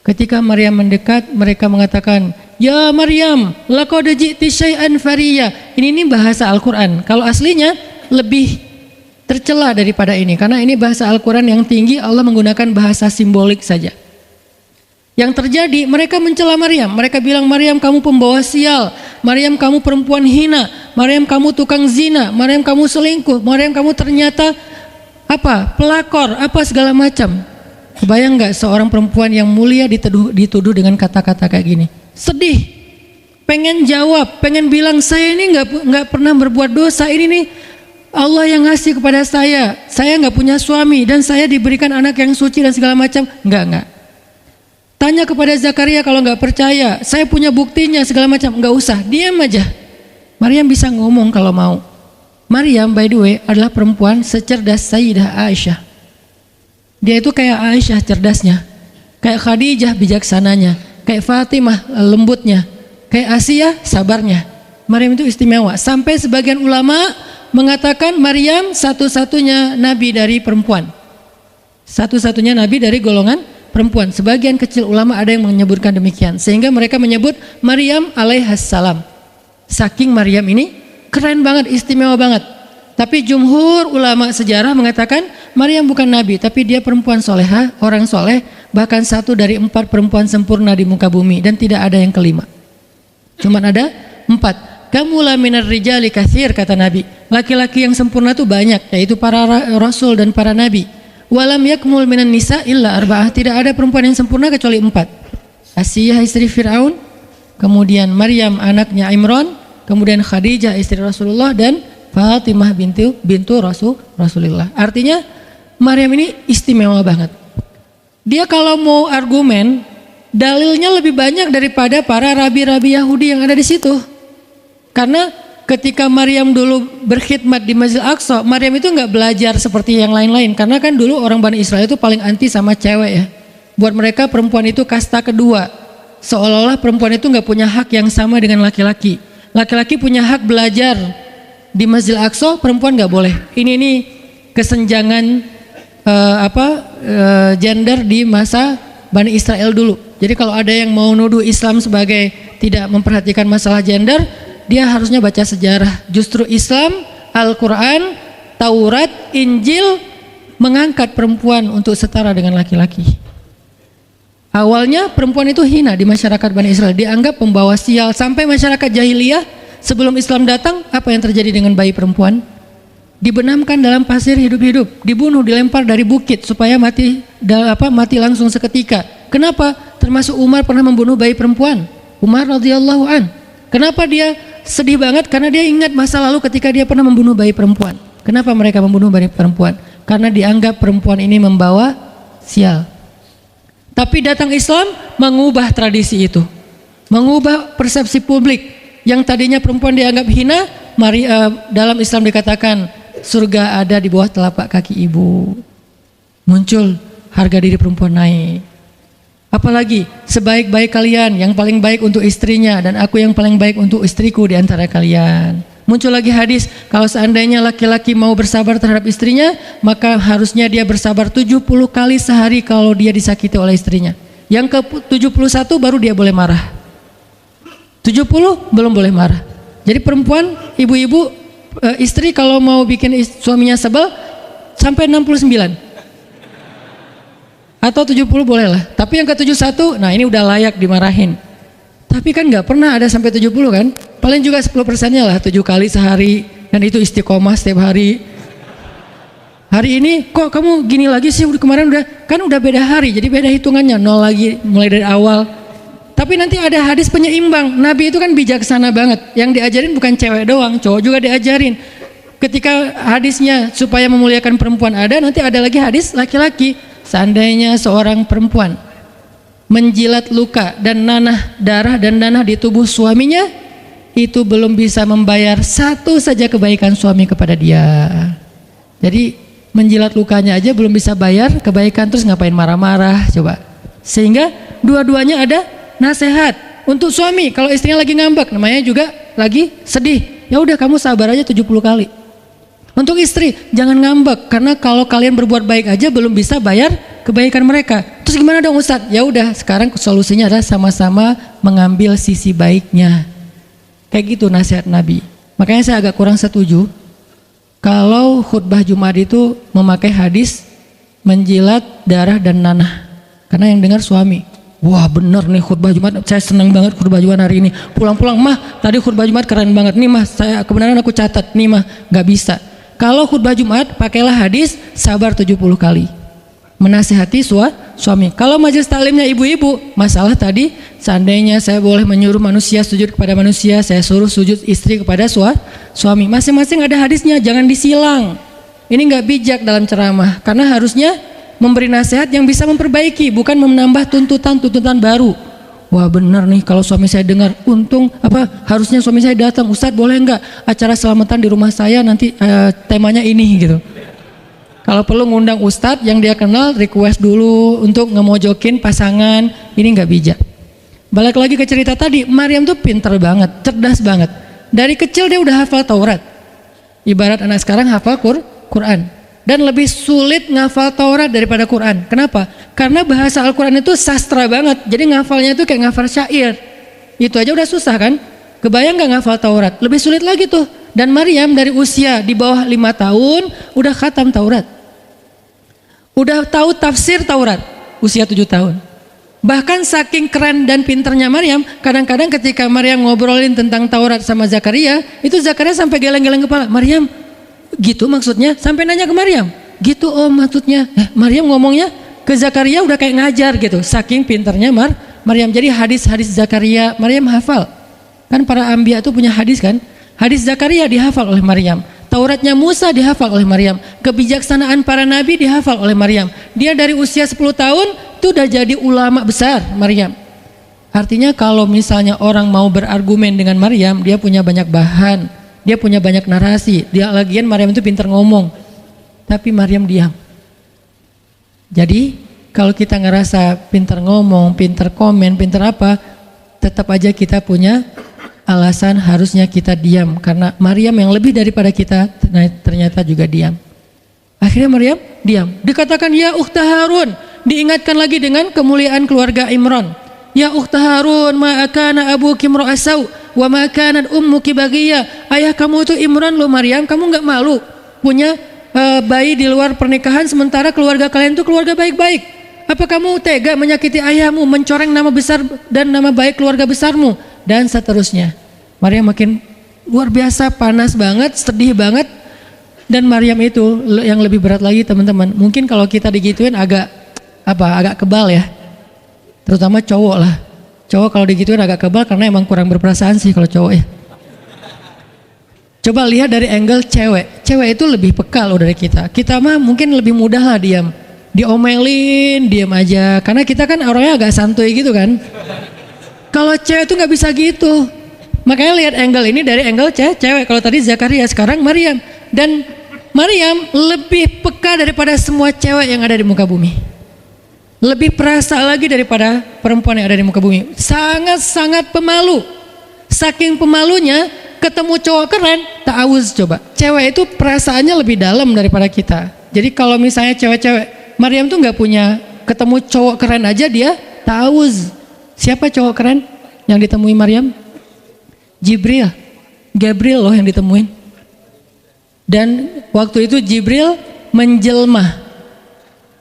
Ketika Maryam mendekat, mereka mengatakan, "Ya Maryam, laqad ji'ti syai'an fariya." Ini bahasa Al-Quran. Kalau aslinya lebih tercela daripada ini, karena ini bahasa Al-Quran yang tinggi, Allah menggunakan bahasa simbolik saja. Yang terjadi, mereka mencela Maryam. Mereka bilang, Maryam kamu pembawa sial, Maryam kamu perempuan hina, Maryam kamu tukang zina, Maryam kamu selingkuh, Maryam kamu ternyata pelakor, segala macam. Kebayang nggak seorang perempuan yang mulia dituduh dengan kata-kata kayak gini? Sedih, pengen jawab, pengen bilang, saya ini nggak pernah berbuat dosa, ini nih Allah yang ngasih kepada saya nggak punya suami dan saya diberikan anak yang suci dan segala macam. Nggak. Tanya kepada Zakaria kalau nggak percaya, saya punya buktinya segala macam. Nggak usah, diam aja. Maryam bisa ngomong kalau mau. Maryam by the way adalah perempuan secerdas Sayyidah Aisyah. Dia itu kayak Aisyah cerdasnya, kayak Khadijah bijaksananya, kayak Fatimah lembutnya, kayak Asiyah sabarnya. Maryam itu istimewa. Sampai sebagian ulama mengatakan Maryam satu-satunya nabi dari perempuan, satu-satunya nabi dari golongan perempuan. Sebagian kecil ulama ada yang menyebutkan demikian, sehingga mereka menyebut Maryam alaihassalam. Saking Maryam ini keren banget, istimewa banget. Tapi jumhur ulama sejarah mengatakan Maryam bukan nabi, tapi dia perempuan soleha, orang soleh, bahkan satu dari 4 perempuan sempurna di muka bumi, dan tidak ada yang kelima. Cuman ada 4. Kamula minar rijali katsir, kata Nabi. Laki-laki yang sempurna itu banyak, yaitu para rasul dan para nabi. Walam yakmul minan nisa illa arba'ah. Tidak ada perempuan yang sempurna kecuali 4. Asiyah istri Fir'aun, kemudian Maryam anaknya Imran, kemudian Khadijah istri Rasulullah, dan Fatimah bintu Rasulullah. Artinya Maryam ini istimewa banget. Dia kalau mau argumen, dalilnya lebih banyak daripada para rabi-rabi Yahudi yang ada di situ. Karena ketika Maryam dulu berkhidmat di Masjid Aqsa, Maryam itu nggak belajar seperti yang lain-lain. Karena kan dulu orang Bani Israel itu paling anti sama cewek ya. Buat mereka perempuan itu kasta kedua. Seolah-olah perempuan itu nggak punya hak yang sama dengan laki-laki. Laki-laki punya hak belajar di Masjid Aqsa, perempuan nggak boleh. Ini kesenjangan gender di masa Bani Israel dulu. Jadi kalau ada yang mau nuduh Islam sebagai tidak memperhatikan masalah gender, dia harusnya baca sejarah. Justru Islam, Al-Quran, Taurat, Injil mengangkat perempuan untuk setara dengan laki-laki. Awalnya perempuan itu hina di masyarakat Bani Israel, dianggap pembawa sial. Sampai masyarakat jahiliyah sebelum Islam datang, apa yang terjadi dengan bayi perempuan? Dibenamkan dalam pasir hidup-hidup, dibunuh, dilempar dari bukit supaya mati langsung seketika. Kenapa? Termasuk Umar pernah membunuh bayi perempuan. Umar radhiyallahu an. Kenapa dia sedih banget? Karena dia ingat masa lalu ketika dia pernah membunuh bayi perempuan. Kenapa mereka membunuh bayi perempuan? Karena dianggap perempuan ini membawa sial. Tapi datang Islam mengubah tradisi itu, mengubah persepsi publik. Yang tadinya perempuan dianggap hina, dalam Islam dikatakan surga ada di bawah telapak kaki ibu. Muncul harga diri perempuan naik. Apalagi sebaik-baik kalian, yang paling baik untuk istrinya, dan aku yang paling baik untuk istriku di antara kalian. Muncul lagi hadis, kalau seandainya laki-laki mau bersabar terhadap istrinya, maka harusnya dia bersabar 70 kali sehari kalau dia disakiti oleh istrinya. Yang ke 71 baru dia boleh marah. 70 belum boleh marah. Jadi perempuan, ibu-ibu, istri kalau mau bikin suaminya sebel sampai 69 atau 70 boleh lah. Tapi yang ke 71, nah ini udah layak dimarahin. Tapi kan nggak pernah ada sampai 70 kan? Paling juga 10%-nya lah, 7 kali sehari, dan itu istiqomah setiap hari. Hari ini kok kamu gini lagi sih? Kemarin udah beda hari, jadi beda hitungannya, 0 lagi mulai dari awal. Tapi nanti ada hadis penyeimbang. Nabi itu kan bijaksana banget. Yang diajarin bukan cewek doang, cowok juga diajarin. Ketika hadisnya supaya memuliakan perempuan ada, nanti ada lagi hadis laki-laki. Seandainya seorang perempuan menjilat luka dan darah dan nanah di tubuh suaminya, itu belum bisa membayar satu saja kebaikan suami kepada dia. Jadi menjilat lukanya aja belum bisa bayar kebaikan, terus ngapain marah-marah coba. Sehingga dua-duanya ada nasihat untuk suami. Kalau istrinya lagi ngambek, namanya juga lagi sedih, ya udah kamu sabar aja 70 kali. Untuk istri jangan ngambek, karena kalau kalian berbuat baik aja belum bisa bayar kebaikan mereka. Terus gimana dong Ustadz? Ya udah, sekarang solusinya adalah sama-sama mengambil sisi baiknya. Kayak gitu nasihat Nabi. Makanya saya agak kurang setuju kalau khutbah Jumat itu memakai hadis menjilat darah dan nanah, karena yang dengar suami. Wah bener nih khutbah Jumat, saya senang banget khutbah Jumat hari ini. Pulang-pulang, mah tadi khutbah Jumat keren banget nih mah, saya kebenaran aku catat nih mah. Gak bisa. Kalau khutbah Jumat pakailah hadis sabar 70 kali, menasihati suami. Kalau majelis taklimnya ibu-ibu, masalah tadi seandainya saya boleh menyuruh manusia sujud kepada manusia, saya suruh sujud istri kepada suami. Masing-masing ada hadisnya, jangan disilang. Ini nggak bijak dalam ceramah, karena harusnya memberi nasihat yang bisa memperbaiki, bukan menambah tuntutan baru. Wah bener nih kalau suami saya dengar, untung harusnya suami saya datang. Ustadz boleh nggak acara selamatan di rumah saya nanti temanya ini gitu. Kalau perlu ngundang ustadz yang dia kenal, request dulu untuk ngemojokin pasangan, ini nggak bijak. Balik lagi ke cerita tadi, Maryam tuh pinter banget, cerdas banget. Dari kecil dia udah hafal Taurat. Ibarat anak sekarang hafal Quran. Dan lebih sulit ngafal Taurat daripada Quran. Kenapa? Karena bahasa Al-Quran itu sastra banget. Jadi ngafalnya itu kayak ngafal syair. Itu aja udah susah kan? Kebayang gak ngafal Taurat? Lebih sulit lagi tuh. Dan Maryam dari usia di bawah 5 tahun udah khatam Taurat. Udah tahu tafsir Taurat usia 7 tahun. Bahkan saking keren dan pinternya Maryam, kadang-kadang ketika Maryam ngobrolin tentang Taurat sama Zakaria, itu Zakaria sampai geleng-geleng kepala. Maryam, gitu maksudnya? Sampai nanya ke Maryam. Gitu maksudnya. Maryam ngomongnya ke Zakaria udah kayak ngajar gitu. Saking pinternya Maryam. Jadi hadis-hadis Zakaria Maryam hafal. Kan para anbiya tuh punya hadis kan? Hadis Zakaria dihafal oleh Maryam. Tauratnya Musa dihafal oleh Maryam. Kebijaksanaan para nabi dihafal oleh Maryam. Dia dari usia 10 tahun itu udah jadi ulama besar Maryam. Artinya kalau misalnya orang mau berargumen dengan Maryam, dia punya banyak bahan, dia punya banyak narasi. Dia lagian Maryam itu pintar ngomong. Tapi Maryam diam. Jadi kalau kita ngerasa pintar ngomong, pintar komen, pintar apa, tetap aja kita punya alasan harusnya kita diam, karena Maryam yang lebih daripada kita ternyata juga diam. Akhirnya Maryam diam. Dikatakan ya ukhta Harun, diingatkan lagi dengan kemuliaan keluarga Imran. Ya ukhta Harun, ma kana abuki imra'asau wa ma kanat ummuki baghiyah. Ayah kamu itu Imran loh Maryam, kamu enggak malu punya bayi di luar pernikahan sementara keluarga kalian itu keluarga baik-baik. Apa kamu tega menyakiti ayahmu, mencoreng nama besar dan nama baik keluarga besarmu? Dan seterusnya. Maryam makin luar biasa, panas banget, sedih banget. Dan Maryam itu yang lebih berat lagi teman-teman. Mungkin kalau kita digituin agak kebal ya. Terutama cowok lah. Cowok kalau digituin agak kebal karena emang kurang berperasaan sih kalau cowok ya. Coba lihat dari angle cewek. Cewek itu lebih peka loh dari kita. Kita mah mungkin lebih mudah lah diam. Diomelin, diam aja. Karena kita kan orangnya agak santuy gitu kan. Kalau cewek itu nggak bisa gitu. Makanya lihat angle ini dari angle cewek. Kalau tadi Zakaria, sekarang Maryam. Dan Maryam lebih peka daripada semua cewek yang ada di muka bumi. Lebih perasa lagi daripada perempuan yang ada di muka bumi. Sangat-sangat pemalu. Saking pemalunya, ketemu cowok keren, ta'awuz coba. Cewek itu perasaannya lebih dalam daripada kita. Jadi kalau misalnya cewek-cewek, Maryam tuh nggak punya, ketemu cowok keren aja dia ta'awuz. Siapa cowok keren yang ditemui Maryam? Jibril, Gabriel loh yang ditemuin. Dan waktu itu Jibril menjelma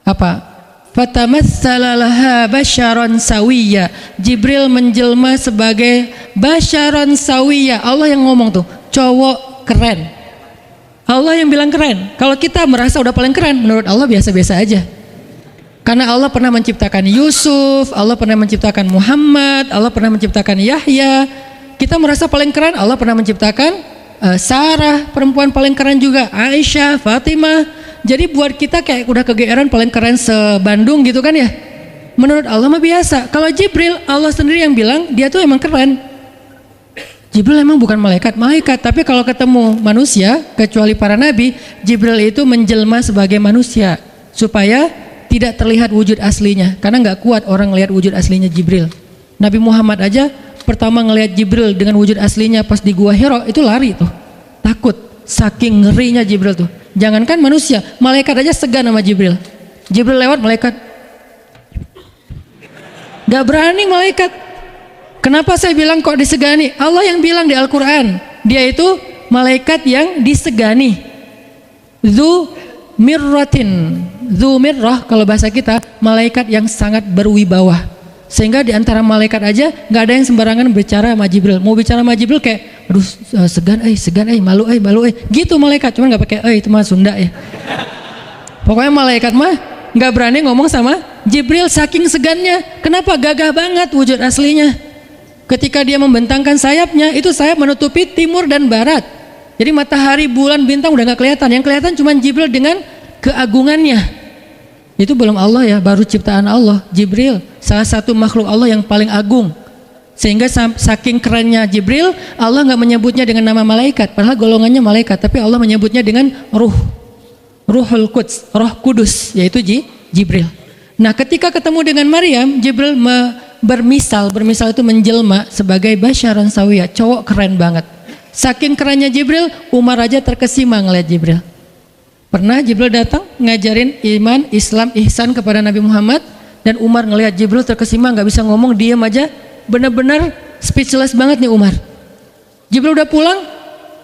apa? Fatamatsala laha basyaran sawiyya. Jibril menjelma sebagai basyaran sawiyya. Allah yang ngomong tuh, cowok keren. Allah yang bilang keren. Kalau kita merasa udah paling keren, menurut Allah biasa-biasa aja. Karena Allah pernah menciptakan Yusuf, Allah pernah menciptakan Muhammad, Allah pernah menciptakan Yahya. Kita merasa paling keren, Allah pernah menciptakan Sarah, perempuan paling keren juga, Aisyah, Fatimah. Jadi buat kita kayak udah kegeeran paling keren se-Bandung gitu kan ya. Menurut Allah mah biasa. Kalau Jibril, Allah sendiri yang bilang dia tuh emang keren. Jibril emang bukan malaikat, tapi kalau ketemu manusia, kecuali para nabi, Jibril itu menjelma sebagai manusia supaya tidak terlihat wujud aslinya, karena nggak kuat orang ngelihat wujud aslinya Jibril. Nabi Muhammad aja pertama ngelihat Jibril dengan wujud aslinya pas di Gua Hira itu lari tuh, takut, saking ngerinya Jibril tuh. Jangankan manusia, malaikat aja segan sama Jibril. Jibril lewat, malaikat nggak berani malaikat. Kenapa saya bilang kok disegani? Allah yang bilang di Al-Quran, dia itu malaikat yang disegani. Dzu mirrah kalau bahasa kita, malaikat yang sangat berwibawa. Sehingga di antara malaikat aja nggak ada yang sembarangan bicara sama Jibril. Mau bicara sama Jibril kayak, aduh segan, malu, gitu malaikat. Cuma nggak pakai, itu mah Sunda ya. Pokoknya malaikat mah nggak berani ngomong sama Jibril saking segannya. Kenapa? Gagah banget wujud aslinya. Ketika dia membentangkan sayapnya, itu sayap menutupi timur dan barat. Jadi matahari, bulan, bintang udah nggak kelihatan. Yang kelihatan cuma Jibril dengan keagungannya. Itu belum Allah ya, baru ciptaan Allah. Jibril, salah satu makhluk Allah yang paling agung. Sehingga saking kerennya Jibril, Allah nggak menyebutnya dengan nama malaikat. Padahal golongannya malaikat, tapi Allah menyebutnya dengan Ruhul Quds, Roh Kudus, yaitu Jibril. Nah, ketika ketemu dengan Maryam, Jibril bermisal itu menjelma sebagai basyaran sawiyah, cowok keren banget. Saking kerennya Jibril, Umar aja terkesima ngeliat Jibril. Pernah Jibril datang ngajarin iman, Islam, ihsan kepada Nabi Muhammad, dan Umar ngeliat Jibril terkesima, nggak bisa ngomong, diam aja, bener-bener speechless banget nih Umar. Jibril udah pulang,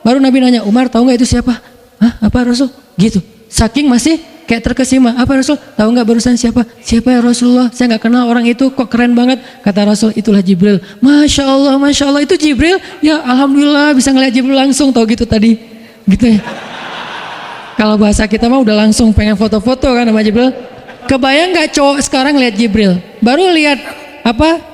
Baru Nabi nanya, Umar tahu nggak itu siapa? Hah, apa Rasul? Gitu. Saking masih kayak terkesima. Apa Rasul? Tahu nggak barusan siapa? Siapa ya Rasulullah? Saya nggak kenal orang itu, kok keren banget. Kata Rasul, itulah Jibril. Masya Allah itu Jibril. Ya Alhamdulillah bisa ngeliat Jibril langsung, tahu gitu tadi. Gitu ya. Kalau bahasa kita mah udah langsung pengen foto-foto kan sama Jibril. Kebayang nggak cowok sekarang lihat Jibril? Baru lihat apa?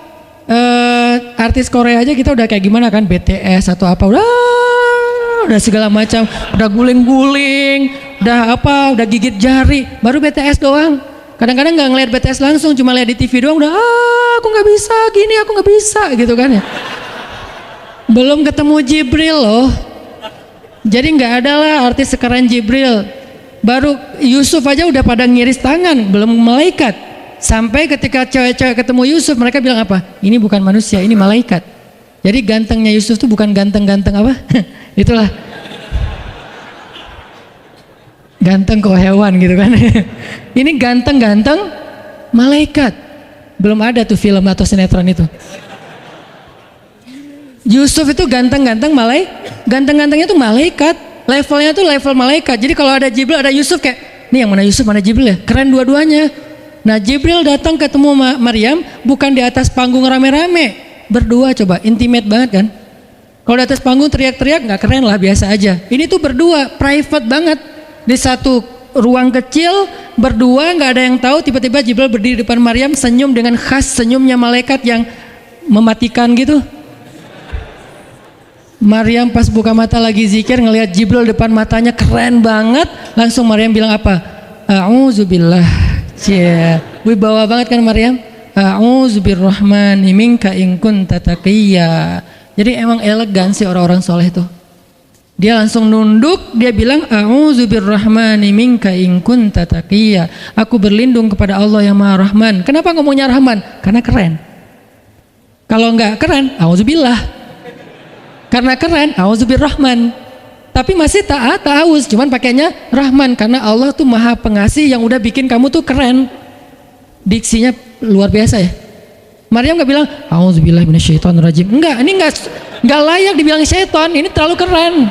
Artis Korea aja kita udah kayak gimana kan, BTS atau apa, udah segala macam, udah guling-guling, udah gigit jari. Baru BTS doang. Kadang-kadang nggak ngeliat BTS langsung, cuma lihat di TV doang udah aku nggak bisa gini, aku nggak bisa gitu kan ya. Belum ketemu Jibril loh. Jadi nggak ada lah artis sekeren Jibril. Baru Yusuf aja udah pada ngiris tangan, belum malaikat. Sampai ketika cewek-cewek ketemu Yusuf, mereka bilang apa? Ini bukan manusia, ini malaikat. Jadi gantengnya Yusuf tuh bukan ganteng-ganteng apa? Itulah. Ganteng kok hewan gitu kan. Ini ganteng-ganteng malaikat. Belum ada tuh film atau sinetron itu. Yusuf itu ganteng-ganteng ganteng-gantengnya tuh malaikat. Levelnya tuh level malaikat. Jadi kalau ada Jibril, ada Yusuf kayak, nih yang mana Yusuf, mana Jibril ya? Keren dua-duanya. Nah Jibril datang ketemu Maryam bukan di atas panggung rame-rame, berdua, coba intimate banget kan. Kalau di atas panggung teriak-teriak nggak keren lah, biasa aja. Ini tuh berdua, private banget, di satu ruang kecil, berdua, nggak ada yang tahu. Tiba-tiba Jibril berdiri di depan Maryam, senyum dengan khas senyumnya malaikat yang mematikan gitu. Maryam pas buka mata lagi zikir, ngelihat Jibril depan matanya keren banget, langsung Maryam bilang apa? A'udzubillah. Cie, wibawa banget kan Maryam. A'udzubirrahmani minka in kunta taqiyya. Jadi emang elegan sih orang-orang soleh tuh. Dia langsung nunduk, dia bilang a'udzubirrahmani minka in kunta taqiyya. Aku berlindung kepada Allah yang Maha Rahman. Kenapa ngomongnya Rahman? Karena keren. Kalau enggak keren, a'udzubillah. Karena keren, a'udzubirrahman. Tapi masih taat, ta'awuz, cuman pakainya Rahman karena Allah tuh Maha Pengasih yang udah bikin kamu tuh keren. Diksinya luar biasa ya. Maryam nggak bilang auzubillahi minasyaitonirrajim. Enggak, ini enggak layak dibilang syaitan, ini terlalu keren.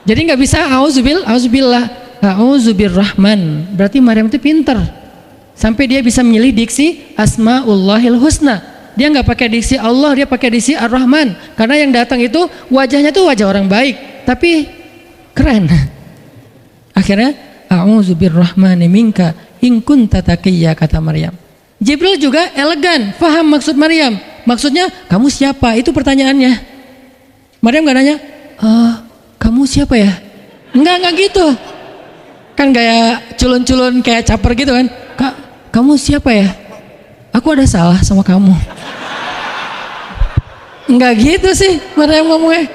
Jadi nggak bisa auzubillah, auzubirrahman. Berarti Maryam itu pinter. Sampai dia bisa memilih diksi Asmaullahil Husna. Dia nggak pakai diksi Allah, dia pakai diksi Ar-Rahman. Karena yang datang itu wajahnya tuh wajah orang baik, tapi keren. Akhirnya a'udzubirrahmani minka in kunta taqiyya, kata Maryam. Jibril juga elegan, paham maksud Maryam. Maksudnya kamu siapa? Itu pertanyaannya. Maryam nggak nanya, kamu siapa ya? Enggak gitu. Kan kayak culun-culun kayak caper gitu kan. Kak, kamu siapa ya? Aku ada salah sama kamu. Enggak gitu sih Maryam ngomongnya.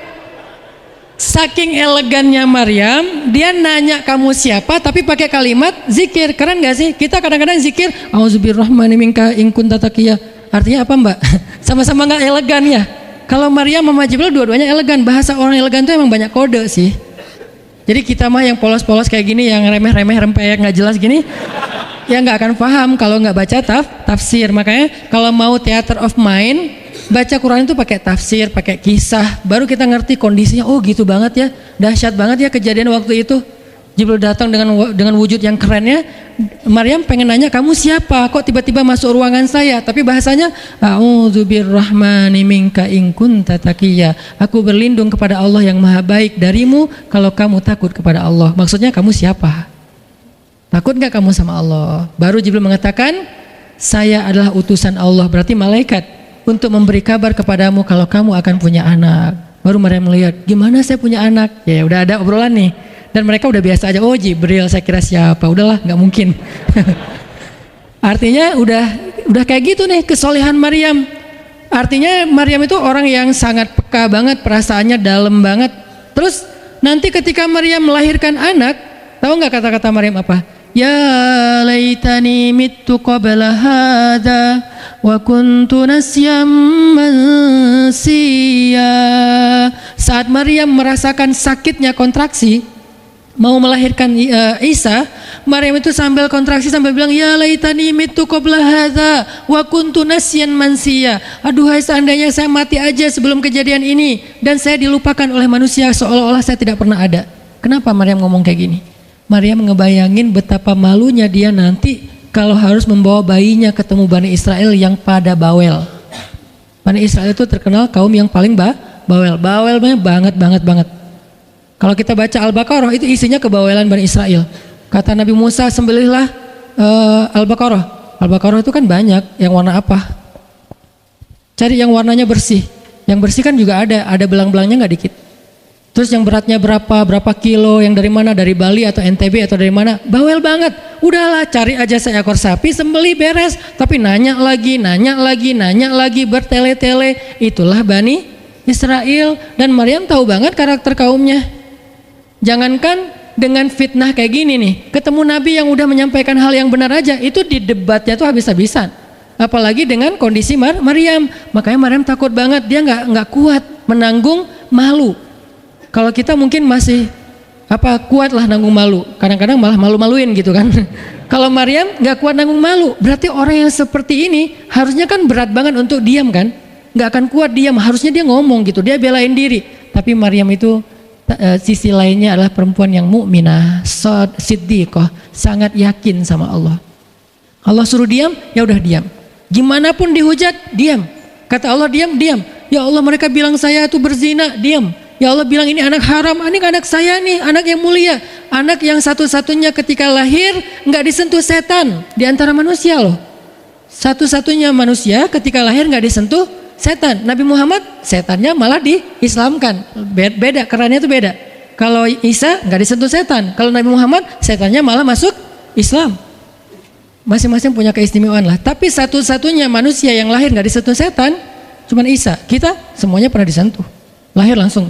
Saking elegannya Maryam, dia nanya kamu siapa tapi pakai kalimat zikir. Keren gak sih? Kita kadang-kadang zikir auzubillahi minka in kunta taqiyya. Artinya apa Mbak? Sama-sama gak elegan ya. Kalau Maryam sama Jibril dua-duanya elegan. Bahasa orang elegan itu emang banyak kode sih. Jadi kita mah yang polos-polos kayak gini, yang remeh-remeh rempeyek gak jelas gini, ya nggak akan paham kalau nggak baca tafsir. Makanya kalau mau theater of mind, baca Quran itu pakai tafsir, pakai kisah, baru kita ngerti kondisinya. Oh gitu banget ya, dahsyat banget ya kejadian waktu itu. Jibril datang dengan wujud yang kerennya. Maryam pengen nanya kamu siapa? Kok tiba-tiba masuk ruangan saya? Tapi bahasanya a'udzubirrahmani minka in kunta taqiyya. Aku berlindung kepada Allah yang Maha Baik darimu kalau kamu takut kepada Allah. Maksudnya kamu siapa? Takut gak kamu sama Allah? Baru Jibril mengatakan, saya adalah utusan Allah, berarti malaikat, untuk memberi kabar kepadamu kalau kamu akan punya anak. Baru Maryam melihat, gimana saya punya anak? Ya udah ada obrolan nih. Dan mereka udah biasa aja, oh Jibril, saya kira siapa? Udahlah, gak mungkin. Artinya udah kayak gitu nih kesolehan Maryam. Artinya Maryam itu orang yang sangat peka banget, perasaannya dalam banget. Terus nanti ketika Maryam melahirkan anak, tahu nggak kata-kata Maryam apa? Ya laitani mittu qabla hadha wa kuntu nasyam mansiya. Saat Maryam merasakan sakitnya kontraksi, mau melahirkan Isa, Maryam itu sambil kontraksi sambil bilang, ya laitani mitu qabla hadza wa kuntu nasyan mansiya. Aduhai seandainya saya mati aja sebelum kejadian ini dan saya dilupakan oleh manusia seolah-olah saya tidak pernah ada. Kenapa Maryam ngomong kayak gini? Maryam ngebayangin betapa malunya dia nanti kalau harus membawa bayinya ketemu Bani Israel yang pada bawel. Bani Israel itu terkenal kaum yang paling bawel. Bawelnya banget. Kalau kita baca Al-Baqarah itu isinya kebawelan Bani Israel. Kata Nabi Musa, sembelihlah Al-Baqarah. Al-Baqarah itu kan banyak, yang warna apa? Cari yang warnanya bersih. Yang bersih kan juga ada belang-belangnya nggak dikit. Terus yang beratnya berapa kilo, yang dari mana? Dari Bali atau NTB atau dari mana? Bawel banget. Udahlah, cari aja seekor sapi, sembelih beres. Tapi nanya lagi, bertele-tele. Itulah Bani Israel. Dan Maryam tahu banget karakter kaumnya. Jangankan dengan fitnah kayak gini nih, ketemu Nabi yang udah menyampaikan hal yang benar aja, itu di debatnya tuh habis-habisan. Apalagi dengan kondisi Maryam. Makanya Maryam takut banget, dia nggak kuat menanggung malu. Kalau kita mungkin masih kuat lah nanggung malu, kadang-kadang malah malu-maluin gitu kan. Kalau Maryam nggak kuat nanggung malu, berarti orang yang seperti ini harusnya kan berat banget untuk diam kan, nggak akan kuat diam, harusnya dia ngomong gitu, dia belain diri. Tapi Maryam itu sisi lainnya adalah perempuan yang mukminah, siddiqah, sangat yakin sama Allah. Allah suruh diam, ya udah diam. Gimana pun dihujat, diam. Kata Allah diam. Ya Allah, mereka bilang saya itu berzina, diam. Ya Allah bilang ini anak haram, ini anak saya nih, anak yang mulia, anak yang satu-satunya ketika lahir nggak disentuh setan di antara manusia loh. Satu-satunya manusia ketika lahir nggak disentuh setan. Nabi Muhammad setannya malah diislamkan. Beda, kerannya itu beda. Kalau Isa nggak disentuh setan. Kalau Nabi Muhammad setannya malah masuk Islam. Masing-masing punya keistimewaan lah. Tapi satu-satunya manusia yang lahir nggak disentuh setan cuman Isa. Kita semuanya pernah disentuh. Lahir langsung.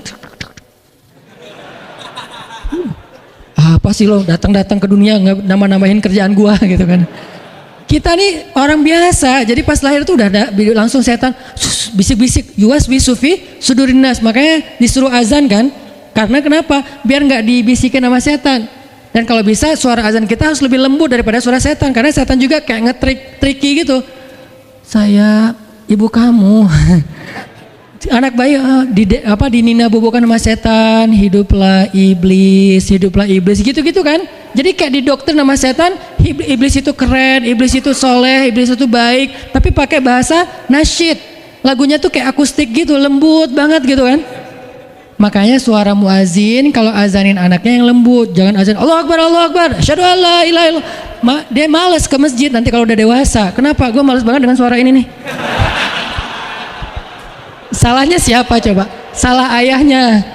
Apa sih lo datang-datang ke dunia nggak nambah-nambahin kerjaan gua gitu kan? Kita nih orang biasa, jadi pas lahir tuh udah ada langsung setan bisik-bisik, yuwas bisufi sudurinas, makanya disuruh azan kan? Karena kenapa? Biar nggak dibisikin sama setan. Dan kalau bisa suara azan kita harus lebih lembut daripada suara setan, karena setan juga kayak tricky gitu. Saya ibu kamu, anak bayi dinina bobokan sama setan, hiduplah iblis gitu-gitu kan? Jadi kayak di dokter nama setan, iblis itu keren, iblis itu soleh, iblis itu baik, tapi pakai bahasa nasyid. Lagunya tuh kayak akustik gitu, lembut banget gitu kan. Makanya suara muazin kalau azanin anaknya yang lembut, jangan azan Allahu Akbar, asyhadu an la ilaha illallah. Dia malas ke masjid nanti kalau udah dewasa. Kenapa? Gue malas banget dengan suara ini nih. Salahnya siapa coba? Salah ayahnya.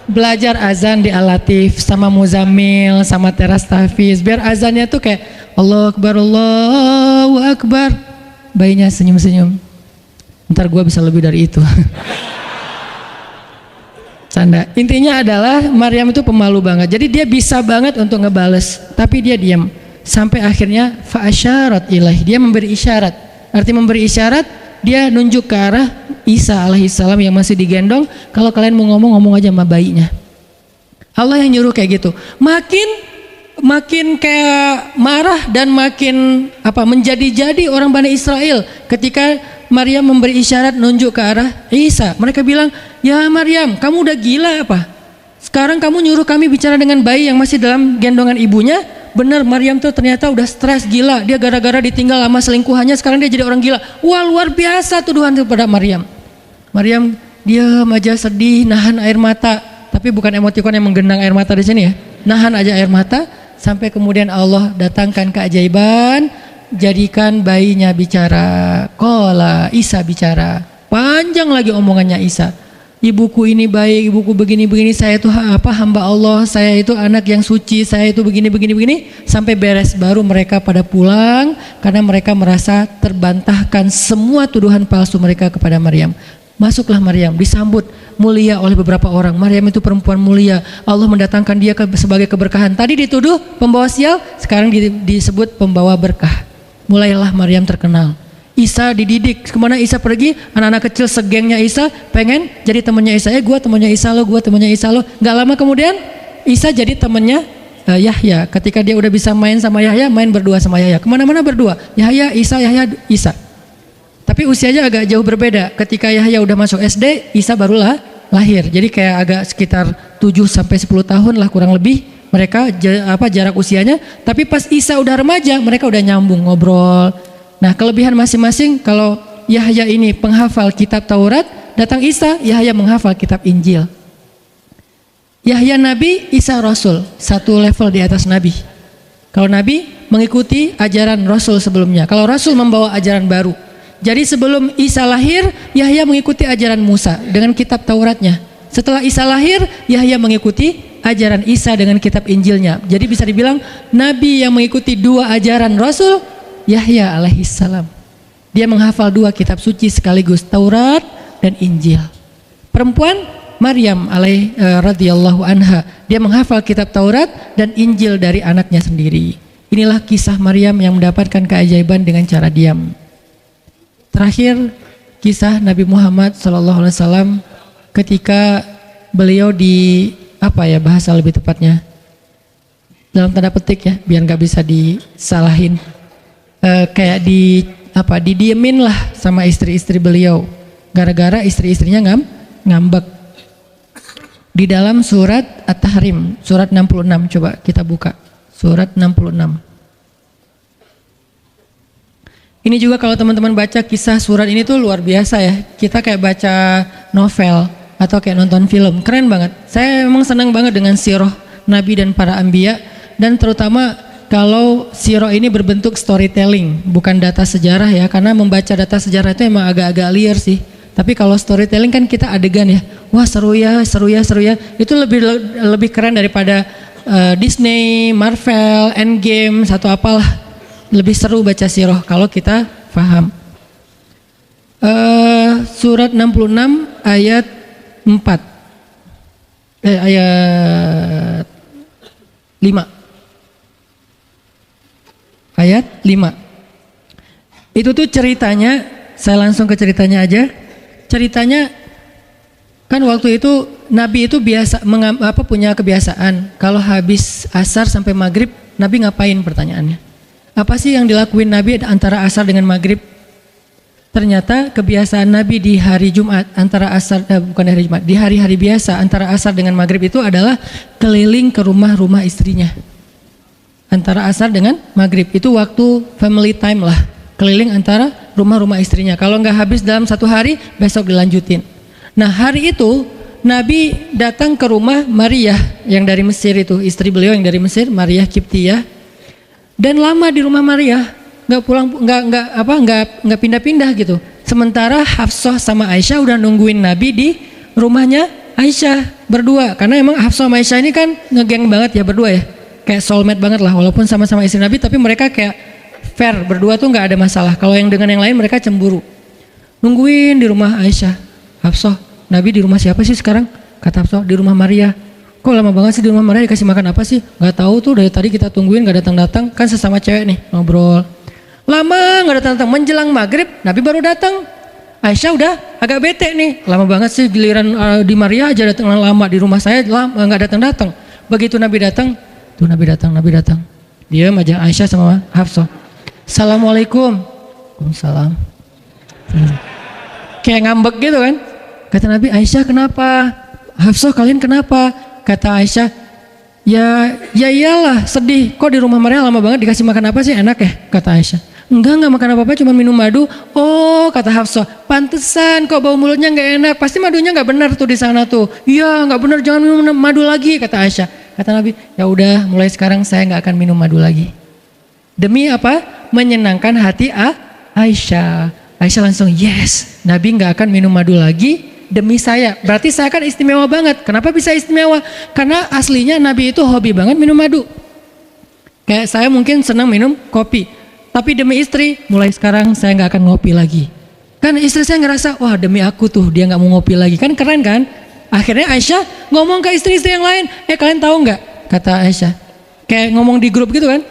Belajar azan di Al-Latif sama Muzammil sama Teras Tahfiz, biar azannya tuh kayak Allahu Akbar. Bayinya senyum-senyum. Ntar gue bisa lebih dari itu. Canda. Intinya adalah Maryam itu pemalu banget. Jadi dia bisa banget untuk ngebales, tapi dia diam. Sampai akhirnya fa'asyarat ilaih, dia memberi isyarat. Arti memberi isyarat, dia nunjuk ke arah Isa alaihissalam yang masih digendong. Kalau kalian mau ngomong aja sama bayinya. Allah yang nyuruh kayak gitu. Makin kayak marah dan makin menjadi-jadi orang Bani Israel ketika Maryam memberi isyarat nunjuk ke arah Isa. Mereka bilang, ya Maryam, kamu udah gila apa? Sekarang kamu nyuruh kami bicara dengan bayi yang masih dalam gendongan ibunya. Benar, Maryam tuh ternyata udah stres gila. Dia gara-gara ditinggal sama selingkuhannya, sekarang dia jadi orang gila. Wah, luar biasa tuduhan kepada Maryam. Maryam diam aja, sedih, nahan air mata. Tapi bukan emotikon yang menggenang air mata di sini ya. Nahan aja air mata sampai kemudian Allah datangkan keajaiban, jadikan bayinya bicara. Qala, Isa bicara. Panjang lagi omongannya Isa. Ibuku ini baik, ibuku begini-begini, saya itu hamba Allah, saya itu anak yang suci, saya itu begini-begini, sampai beres. Baru mereka pada pulang karena mereka merasa terbantahkan semua tuduhan palsu mereka kepada Maryam. Masuklah Maryam, disambut mulia oleh beberapa orang. Maryam itu perempuan mulia, Allah mendatangkan dia sebagai keberkahan. Tadi dituduh pembawa sial, sekarang disebut pembawa berkah. Mulailah Maryam terkenal. Isa dididik, kemana Isa pergi, anak-anak kecil segengnya Isa pengen jadi temannya Isa. Gue temannya Isa lo, gue temannya Isa lo. Gak lama kemudian Isa jadi temennya Yahya. Ketika dia udah bisa main sama Yahya, main berdua sama Yahya. Kemana-mana berdua. Yahya, Isa. Tapi usianya agak jauh berbeda. Ketika Yahya udah masuk SD, Isa barulah lahir. Jadi kayak agak sekitar 7 sampai 10 tahun lah kurang lebih mereka jarak usianya. Tapi pas Isa udah remaja, mereka udah nyambung ngobrol. Nah, kelebihan masing-masing, kalau Yahya ini penghafal kitab Taurat, datang Isa, Yahya menghafal kitab Injil. Yahya Nabi, Isa Rasul, satu level di atas Nabi. Kalau Nabi mengikuti ajaran Rasul sebelumnya, kalau Rasul membawa ajaran baru. Jadi sebelum Isa lahir, Yahya mengikuti ajaran Musa dengan kitab Tauratnya. Setelah Isa lahir, Yahya mengikuti ajaran Isa dengan kitab Injilnya. Jadi bisa dibilang Nabi yang mengikuti dua ajaran Rasul, Yahya alaihissalam. Dia menghafal dua kitab suci sekaligus, Taurat dan Injil. Perempuan Maryam radhiyallahu anha, dia menghafal kitab Taurat dan Injil dari anaknya sendiri. Inilah kisah Maryam yang mendapatkan keajaiban dengan cara diam. Terakhir, kisah Nabi Muhammad SAW ketika beliau bahasa lebih tepatnya dalam tanda petik ya, biar nggak bisa disalahin, kayak didiemin lah sama istri-istri beliau, gara-gara istri-istrinya ngambek. Di dalam surat At-Tahrim, surat 66, coba kita buka. Surat 66. Ini juga kalau teman-teman baca kisah surat ini tuh luar biasa ya. Kita kayak baca novel atau kayak nonton film, keren banget. Saya memang senang banget dengan sirah Nabi dan para anbiya, dan terutama kalau sirah ini berbentuk storytelling, bukan data sejarah ya, karena membaca data sejarah itu emang agak-agak liar sih. Tapi kalau storytelling kan kita adegan ya, wah seru ya, itu lebih keren daripada Disney, Marvel, Endgame, atau apalah. Lebih seru baca sirah kalau kita paham. Surat 66 ayat 4, ayat 5. Ayat 5. Itu tuh ceritanya, saya langsung ke ceritanya aja. Ceritanya kan waktu itu Nabi itu punya kebiasaan kalau habis asar sampai maghrib, Nabi ngapain, pertanyaannya. Apa sih yang dilakuin Nabi antara asar dengan maghrib? Ternyata kebiasaan Nabi di hari Jumat antara asar bukan hari Jumat, di hari-hari biasa antara asar dengan maghrib itu adalah keliling ke rumah-rumah istrinya. Antara asar dengan maghrib itu waktu family time lah. Keliling antara rumah-rumah istrinya. Kalau nggak habis dalam satu hari, besok dilanjutin. Nah, hari itu Nabi datang ke rumah Maria yang dari Mesir itu, istri beliau yang dari Mesir, Maria Kiptiyah. Dan lama di rumah Maria, nggak pindah-pindah gitu. Sementara Hafsah sama Aisyah udah nungguin Nabi di rumahnya Aisyah berdua. Karena emang Hafsah sama Aisyah ini kan ngegeng banget ya berdua ya. Kayak soulmate banget lah, walaupun sama-sama istri Nabi, tapi mereka kayak fair, berdua tuh nggak ada masalah. Kalau yang dengan yang lain mereka cemburu. Nungguin di rumah Aisyah. Hafsah, Nabi di rumah siapa sih sekarang? Kata Hafsah, di rumah Maria. Kok lama banget sih di rumah Maria, dikasih makan apa sih? Nggak tahu tuh, dari tadi kita tungguin nggak datang-datang. Kan sesama cewek nih ngobrol. Lama nggak datang-datang, menjelang maghrib Nabi baru datang. Aisyah udah agak bete nih, lama banget sih giliran di Maria aja datang lama, di rumah saya nggak datang-datang. Begitu Nabi datang, tuh Nabi datang. Dia aja Aisyah sama Hafsah. Assalamualaikum. Waalaikumsalam. Kayak ngambek gitu kan. Kata Nabi, Aisyah kenapa? Hafsah kalian kenapa? Kata Aisyah, ya iyalah sedih. Kok di rumah Maria lama banget, dikasih makan apa sih, enak ya? Kata Aisyah. Enggak makan apa-apa, cuma minum madu. Oh, kata Hafsah, pantesan kok bau mulutnya nggak enak. Pasti madunya nggak benar tuh di sana tuh. Iya nggak benar, jangan minum madu lagi, kata Aisyah. Kata Nabi, ya udah mulai sekarang saya nggak akan minum madu lagi. Demi apa? Menyenangkan hati Aisyah. Aisyah langsung yes, Nabi nggak akan minum madu lagi demi saya. Berarti saya kan istimewa banget. Kenapa bisa istimewa? Karena aslinya Nabi itu hobi banget minum madu. Kayak saya mungkin senang minum kopi, tapi demi istri mulai sekarang saya nggak akan ngopi lagi. Kan istri saya ngerasa wah demi aku tuh dia nggak mau ngopi lagi. Kan keren kan? Akhirnya Aisyah ngomong ke istri-istri yang lain, kalian tahu nggak? Kata Aisyah, kayak ngomong di grup gitu kan?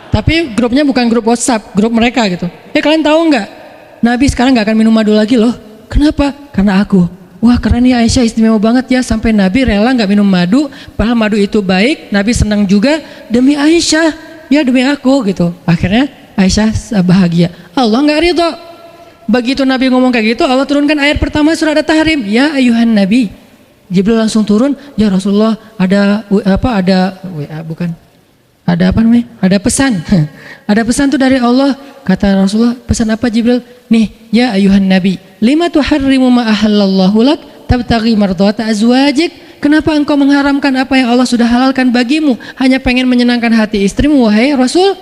Tapi grupnya bukan grup WhatsApp, grup mereka gitu. Kalian tahu nggak? Nabi sekarang nggak akan minum madu lagi loh. Kenapa? Karena aku. wah keren ya Aisyah, istimewa banget ya, sampai Nabi rela nggak minum madu, padahal madu itu baik, Nabi senang juga demi Aisyah, ya demi aku gitu. Akhirnya Aisyah bahagia. Allah nggak ridho. Begitu Nabi ngomong kayak gitu, Allah turunkan ayat pertama surat At-Tahrim, ya ayuhan Nabi. Jibril langsung turun, ya Rasulullah ada ada pesan. Ada pesan tuh dari Allah. Kata Rasulullah, pesan apa Jibril? Nih, ya ayuhan Nabi, lima tuharrimu ma ahallallahu lak tabtaghi mardhata azwajik. Kenapa engkau mengharamkan apa yang Allah sudah halalkan bagimu? Hanya pengen menyenangkan hati istrimu, wahai Rasul?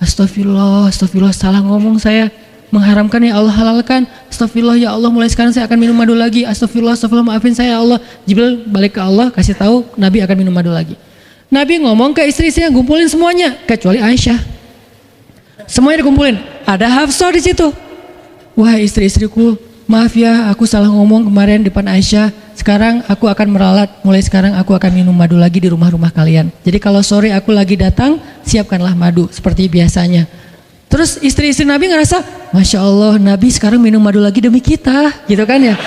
Astagfirullah, salah ngomong saya. Mengharamkan yang Allah halalkan. Astagfirullah ya Allah, mulai sekarang saya akan minum madu lagi. Astagfirullah, maafin saya ya Allah. Jibril balik ke Allah, kasih tahu Nabi akan minum madu lagi. Nabi ngomong ke istri-istrinya, kumpulin semuanya kecuali Aisyah. Semuanya dikumpulin. Ada Hafsah di situ. Wah istri-istriku, maaf ya aku salah ngomong kemarin depan Aisyah. Sekarang aku akan meralat. Mulai sekarang aku akan minum madu lagi di rumah-rumah kalian. Jadi kalau sore aku lagi datang, siapkanlah madu seperti biasanya. Terus istri-istri Nabi ngerasa, Masya Allah Nabi sekarang minum madu lagi demi kita, gitu kan ya.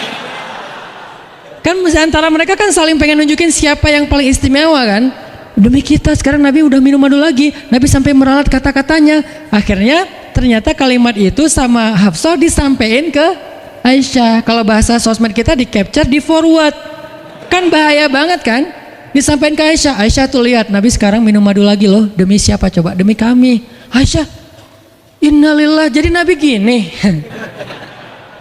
Kan antara mereka kan saling pengen nunjukin siapa yang paling istimewa kan. Demi kita sekarang Nabi udah minum madu lagi. Nabi sampai meralat kata-katanya. Akhirnya ternyata kalimat itu sama Hafsah disampaikan ke Aisyah. Kalau bahasa sosmed kita di capture, di forward. Kan bahaya banget kan. Disampaikan ke Aisyah. Aisyah tuh lihat Nabi sekarang minum madu lagi loh. Demi siapa coba? Demi kami. Aisyah, innalillah, jadi Nabi gini.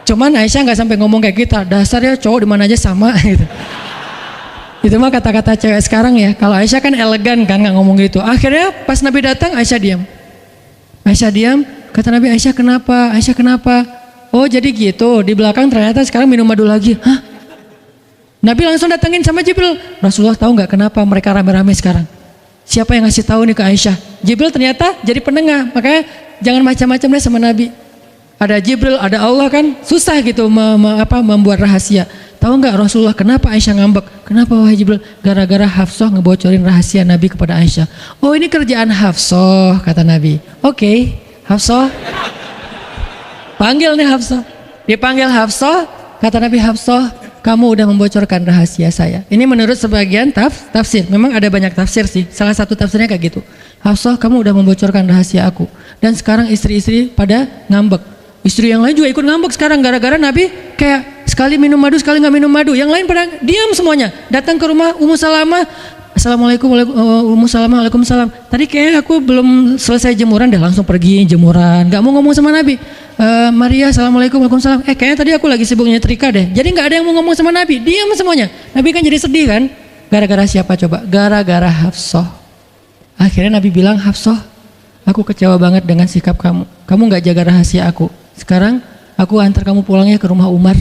Cuman Aisyah nggak sampai ngomong kayak kita. Dasarnya cowok di mana aja sama gitu. Itu mah kata-kata cewek sekarang ya. Kalau Aisyah kan elegan kan nggak ngomong gitu. Akhirnya pas Nabi datang Aisyah diam. Aisyah diam. Kata Nabi, Aisyah kenapa? Aisyah kenapa? Oh jadi gitu. Di belakang ternyata sekarang minum madu lagi. Hah? Nabi langsung datengin sama Jibril. Rasulullah tahu nggak kenapa mereka rame-rame sekarang? Siapa yang ngasih tahu nih ke Aisyah? Jibril ternyata jadi penengah. Makanya jangan macam-macam deh sama Nabi. Ada Jibril, ada Allah kan susah gitu membuat rahasia. Tahu nggak Rasulullah kenapa Aisyah ngambek? Kenapa wahai Jibril? Gara-gara Hafsah ngebocorin rahasia Nabi kepada Aisyah. Oh ini kerjaan Hafsah kata Nabi. Oke, Hafsah. Panggil nih Hafsah. Dipanggil Hafsah, kata Nabi, Hafsah, kamu udah membocorkan rahasia saya. Ini menurut sebagian tafsir. Memang ada banyak tafsir sih. Salah satu tafsirnya kayak gitu. Hafsah, kamu udah membocorkan rahasia aku. Dan sekarang istri-istri pada ngambek. Istri yang lain juga ikut ngambek sekarang gara-gara Nabi kayak sekali minum madu, sekali nggak minum madu. Yang lain pada diam semuanya. Datang ke rumah Ummu Salamah. Assalamualaikum, Ummu Salamah, waalaikumsalam. Tadi kayak aku belum selesai jemuran, dah langsung pergi jemuran. Nggak mau ngomong sama Nabi. Maria, assalamualaikum, waalaikumsalam. Kayaknya tadi aku lagi sibuk nyetrika deh. Jadi nggak ada yang mau ngomong sama Nabi. Diam semuanya. Nabi kan jadi sedih kan. Gara-gara siapa coba? Gara-gara Hafsah. Akhirnya Nabi bilang, Hafsah, aku kecewa banget dengan sikap kamu. Kamu nggak jaga rahasia aku. Sekarang aku antar kamu pulangnya ke rumah Umar.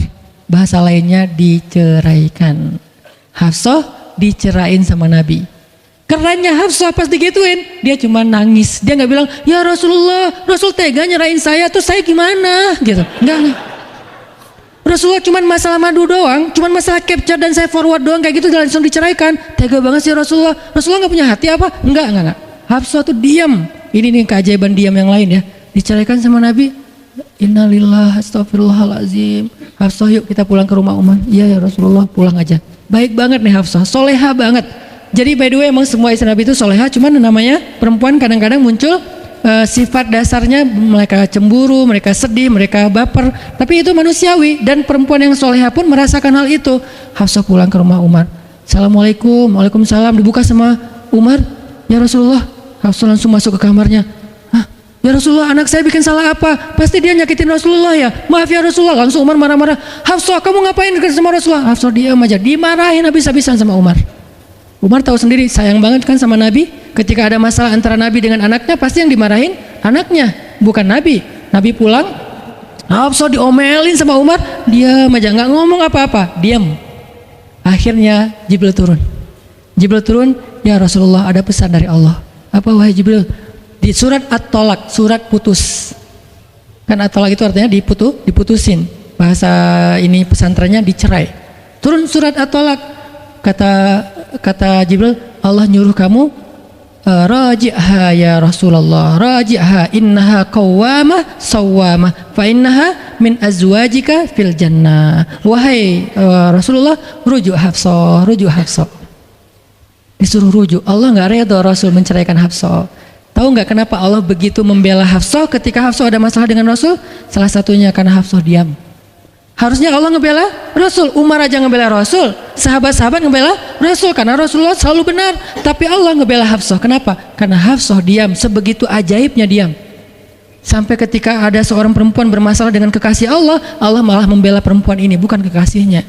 Bahasa lainnya diceraikan. Hafsah dicerain sama Nabi. Kerennya Hafsah pas digituin, dia cuma nangis. Dia nggak bilang, ya Rasulullah, Rasul tega nyerain saya, terus saya gimana? Gitu. Enggak. Rasulullah cuma masalah madu doang, cuma masalah capture dan saya forward doang kayak gitu langsung diceraikan. Tega banget sih Rasulullah. Rasulullah nggak punya hati apa? Enggak. Hafsah tuh diam. Ini nih keajaiban diam yang lain ya. Diceraikan sama Nabi. Innalillah, astagfirullahaladzim. Hafsah yuk kita pulang ke rumah Umar. Iya ya Rasulullah, pulang aja. Baik banget nih Hafsah, soleha banget. Jadi by the way emang semua istri Nabi itu soleha, cuman namanya perempuan kadang-kadang muncul sifat dasarnya mereka cemburu, mereka sedih, mereka baper. Tapi itu manusiawi dan perempuan yang soleha pun merasakan hal itu. Hafsah pulang ke rumah Umar. Assalamualaikum, waalaikumsalam. Dibuka sama Umar. Ya Rasulullah. Hafsah langsung masuk ke kamarnya. Ya Rasulullah, anak saya bikin salah apa? Pasti dia nyakitin Rasulullah ya. Maaf ya Rasulullah. Langsung Umar marah-marah. Hafsah, kamu ngapain dekat sama Rasulullah? Hafsah diam aja. Dimarahin habis-habisan sama Umar. Umar tahu sendiri, sayang banget kan sama Nabi. Ketika ada masalah antara Nabi dengan anaknya, pasti yang dimarahin anaknya, bukan Nabi. Nabi pulang, Hafsah diomelin sama Umar. Diam aja, nggak ngomong apa-apa. Diam. Akhirnya Jibril turun. Jibril turun, ya Rasulullah ada pesan dari Allah. Apa wahai Jibril? Di surat At-Tolak, surat putus. Kan At-Tolak itu artinya diputusin. Bahasa ini pesantrennya dicerai. Turun surat At-Tolak. Kata Jibril, Allah nyuruh kamu raji'ha ya Rasulullah, raji'ha innaha qawwamah sawwamah fa innaha min azwajika fil jannah. Wahai Rasulullah, rujuk Hafsah, rujuk Hafsah. Disuruh rujuk. Allah nggak redha Rasul menceraikan Hafsah. Tahu nggak kenapa Allah begitu membela Hafsah ketika Hafsah ada masalah dengan Rasul? Salah satunya karena Hafsah diam. Harusnya Allah ngebela Rasul, Umar aja ngebela Rasul, sahabat-sahabat ngebela Rasul karena Rasulullah selalu benar. Tapi Allah ngebela Hafsah. Kenapa? Karena Hafsah diam, sebegitu ajaibnya diam. Sampai ketika ada seorang perempuan bermasalah dengan kekasih Allah, Allah malah membela perempuan ini, bukan kekasihnya.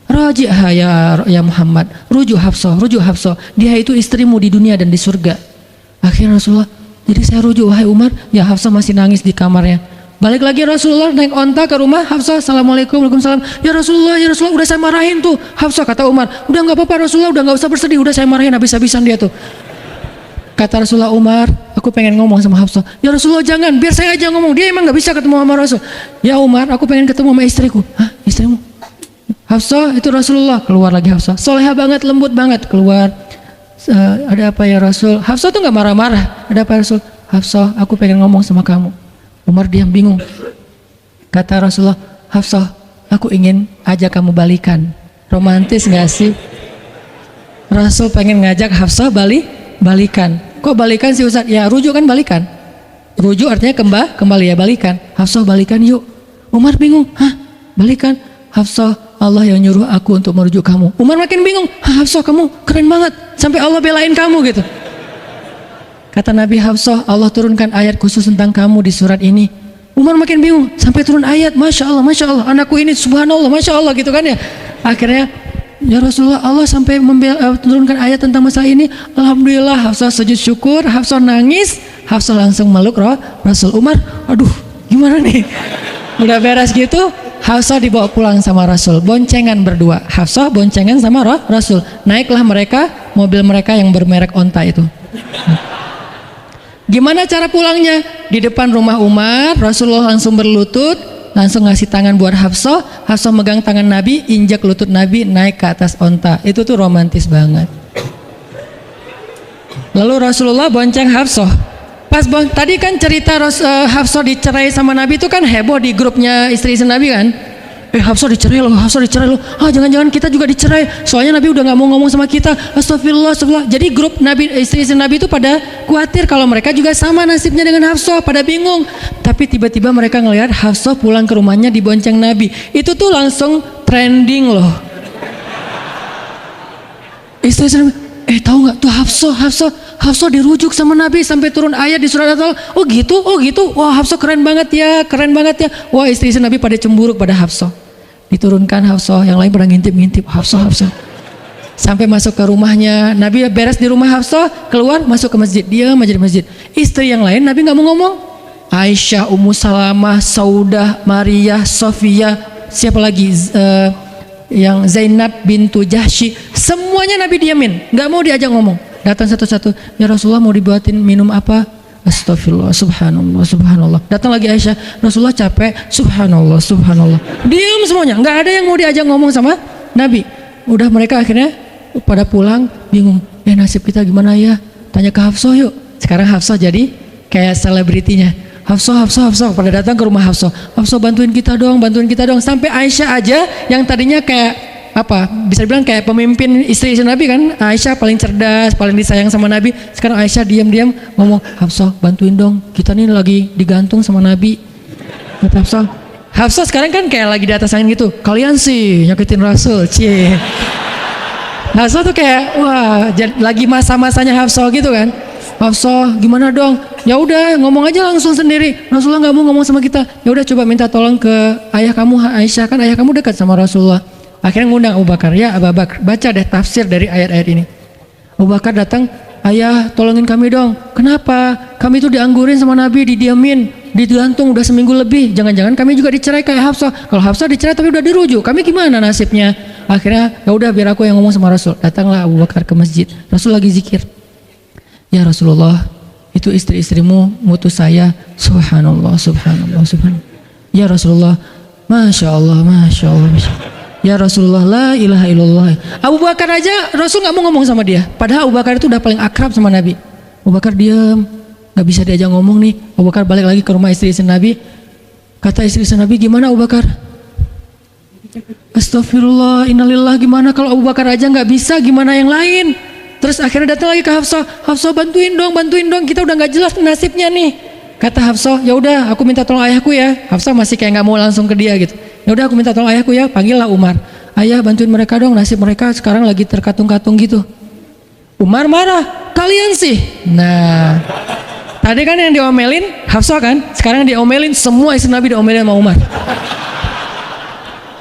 Raji'ha ya Muhammad, rujuk Hafsah, rujuk Hafsah. Dia itu istrimu di dunia dan di surga. Akhirnya Rasulullah, jadi saya rujuk wahai Umar. Ya Hafsah masih nangis di kamarnya. Balik lagi Rasulullah naik onta ke rumah Hafsah. Assalamualaikum, waalaikumsalam. Ya Rasulullah, udah saya marahin tuh. Hafsah kata Umar, udah nggak apa-apa Rasulullah, udah nggak usah bersedih, udah saya marahin habis-habisan dia tuh. Kata Rasulullah, Umar, aku pengen ngomong sama Hafsah. Ya Rasulullah jangan, biar saya aja ngomong. Dia emang nggak bisa ketemu sama Rasul. Ya Umar, aku pengen ketemu sama istriku. Hah, istrimu? Hafsah itu Rasulullah. Keluar lagi Hafsah, solehah banget, lembut banget. Keluar, ada apa ya Rasul? Hafsah tuh nggak marah-marah. Ada apa ya Rasul? Hafsah, aku pengen ngomong sama kamu. Umar diam bingung. Kata Rasulullah, Hafsah, aku ingin ajak kamu balikan. Romantis gak sih? Rasul pengen ngajak Hafsah balikan. Kok balikan sih Ustaz? Ya rujuk kan balikan. Rujuk artinya kembali ya, balikan. Hafsah balikan yuk. Umar bingung. Hah? Balikan? Hafsah, Allah yang nyuruh aku untuk merujuk kamu. Umar makin bingung. Hafsah, kamu keren banget, sampai Allah belain kamu gitu. Kata Nabi, Hafsah, Allah turunkan ayat khusus tentang kamu di surat ini. Umar makin bingung, sampai turun ayat, Masya Allah, anakku ini subhanallah, Masya Allah gitu kan ya. Akhirnya, ya Rasulullah, Allah sampai turunkan ayat tentang masalah ini. Alhamdulillah, Hafsah sujud syukur, Hafsah nangis, Hafsah langsung meluk Rasul. Umar, aduh gimana nih? Udah beres gitu, Hafsah dibawa pulang sama Rasul, boncengan berdua. Hafsah boncengan sama Rasul. Naiklah mereka, mobil mereka yang bermerek onta itu. Gimana cara pulangnya? Di depan rumah Umar, Rasulullah langsung berlutut, langsung ngasih tangan buat Hafsah. Hafsah megang tangan Nabi, injak lutut Nabi, naik ke atas onta. Itu tuh romantis banget. Lalu Rasulullah bonceng Hafsah. Tadi kan cerita Hafsah dicerai sama Nabi itu kan heboh di grupnya istri-istri Nabi kan. Hafsah dicerai loh, Hafsah dicerai loh. Jangan-jangan kita juga dicerai. Soalnya Nabi udah nggak mau ngomong sama kita. Astagfirullah. Jadi grup Nabi, istri-istri Nabi itu pada khawatir kalau mereka juga sama nasibnya dengan Hafsah, pada bingung. Tapi tiba-tiba mereka ngelihat Hafsah pulang ke rumahnya dibonceng Nabi. Itu tuh langsung trending loh. Istri-istri Nabi, tahu nggak tuh Hafsah dirujuk sama Nabi sampai turun ayat di surat Al-Talaq. Oh gitu. Wah Hafsah keren banget ya. Wah istri-istri Nabi pada cemburu pada Hafsah. Diturunkan Hafsah, yang lain pada ngintip Hafsah. Sampai masuk ke rumahnya, Nabi beres di rumah Hafsah, keluar masuk ke masjid, dia aja di masjid. Istri yang lain Nabi nggak mau ngomong. Aisyah, Ummu Salamah, Saudah, Maria, Sofia, siapa lagi? Yang Zainab bintu Jahsy, semuanya Nabi diamin, nggak mau diajak ngomong. Datang satu-satu, ya Rasulullah mau dibuatin minum apa? Astagfirullah, subhanallah. Datang lagi Aisyah, Rasulullah capek, subhanallah. Diam semuanya, nggak ada yang mau diajak ngomong sama Nabi. Udah mereka akhirnya pada pulang, bingung. Nasib kita gimana ya? Tanya ke Hafsah yuk. Sekarang Hafsah jadi kayak selebritinya. Hafsah, pada datang ke rumah Hafsah. Hafsah bantuin kita dong. Sampai Aisyah aja yang tadinya kayak bisa dibilang kayak pemimpin istri Nabi kan, Aisyah paling cerdas, paling disayang sama Nabi. Sekarang Aisyah diam-diam ngomong, Hafsah bantuin dong, kita nih lagi digantung sama Nabi. Kata Hafsah sekarang kan kayak lagi di atas angin gitu. Kalian sih nyakitin Rasul, cie. Hafsah tuh kayak wah lagi masa-masanya Hafsah gitu kan. Hafsah gimana dong? Ya udah ngomong aja langsung sendiri. Rasulullah nggak mau ngomong sama kita. Ya udah coba minta tolong ke ayah kamu Aisyah, kan ayah kamu dekat sama Rasulullah. Akhirnya ngundang Abu Bakar, ya Abu Bakar, baca deh tafsir dari ayat-ayat ini. Abu Bakar datang, ayah tolongin kami dong. Kenapa? Kami itu dianggurin sama Nabi, didiamin, digantung udah seminggu lebih. Jangan-jangan kami juga dicerai kayak Hafsah. Kalau Hafsah dicerai tapi udah dirujuk, kami gimana nasibnya? Akhirnya ya udah biar aku yang ngomong sama Rasul. Datanglah Abu Bakar ke masjid. Rasul lagi zikir. Ya Rasulullah, itu istri-istrimu mutus saya. Subhanallah. Ya Rasulullah, Masya Allah. Ya Rasulullah, la ilaha illallah. Abu Bakar aja Rasul nggak mau ngomong sama dia. Padahal Abu Bakar itu udah paling akrab sama Nabi. Abu Bakar diam, nggak bisa diajak ngomong nih. Abu Bakar balik lagi ke rumah istri Nabi. Kata istri Nabi, gimana Abu Bakar? Astagfirullah, innalillah, gimana kalau Abu Bakar aja nggak bisa, gimana yang lain? Terus akhirnya datang lagi ke Hafsah, Hafsah bantuin dong, kita udah nggak jelas nasibnya nih. Kata Hafsah, ya udah aku minta tolong ayahku ya. Hafsah masih kayak nggak mau langsung ke dia gitu. Ya udah aku minta tolong ayahku ya, panggillah Umar. Ayah bantuin mereka dong, nasib mereka sekarang lagi terkatung-katung gitu. Umar marah, kalian sih. Nah, tadi kan yang diomelin Hafsah kan, sekarang diomelin semua istri Nabi, diomelin sama Umar.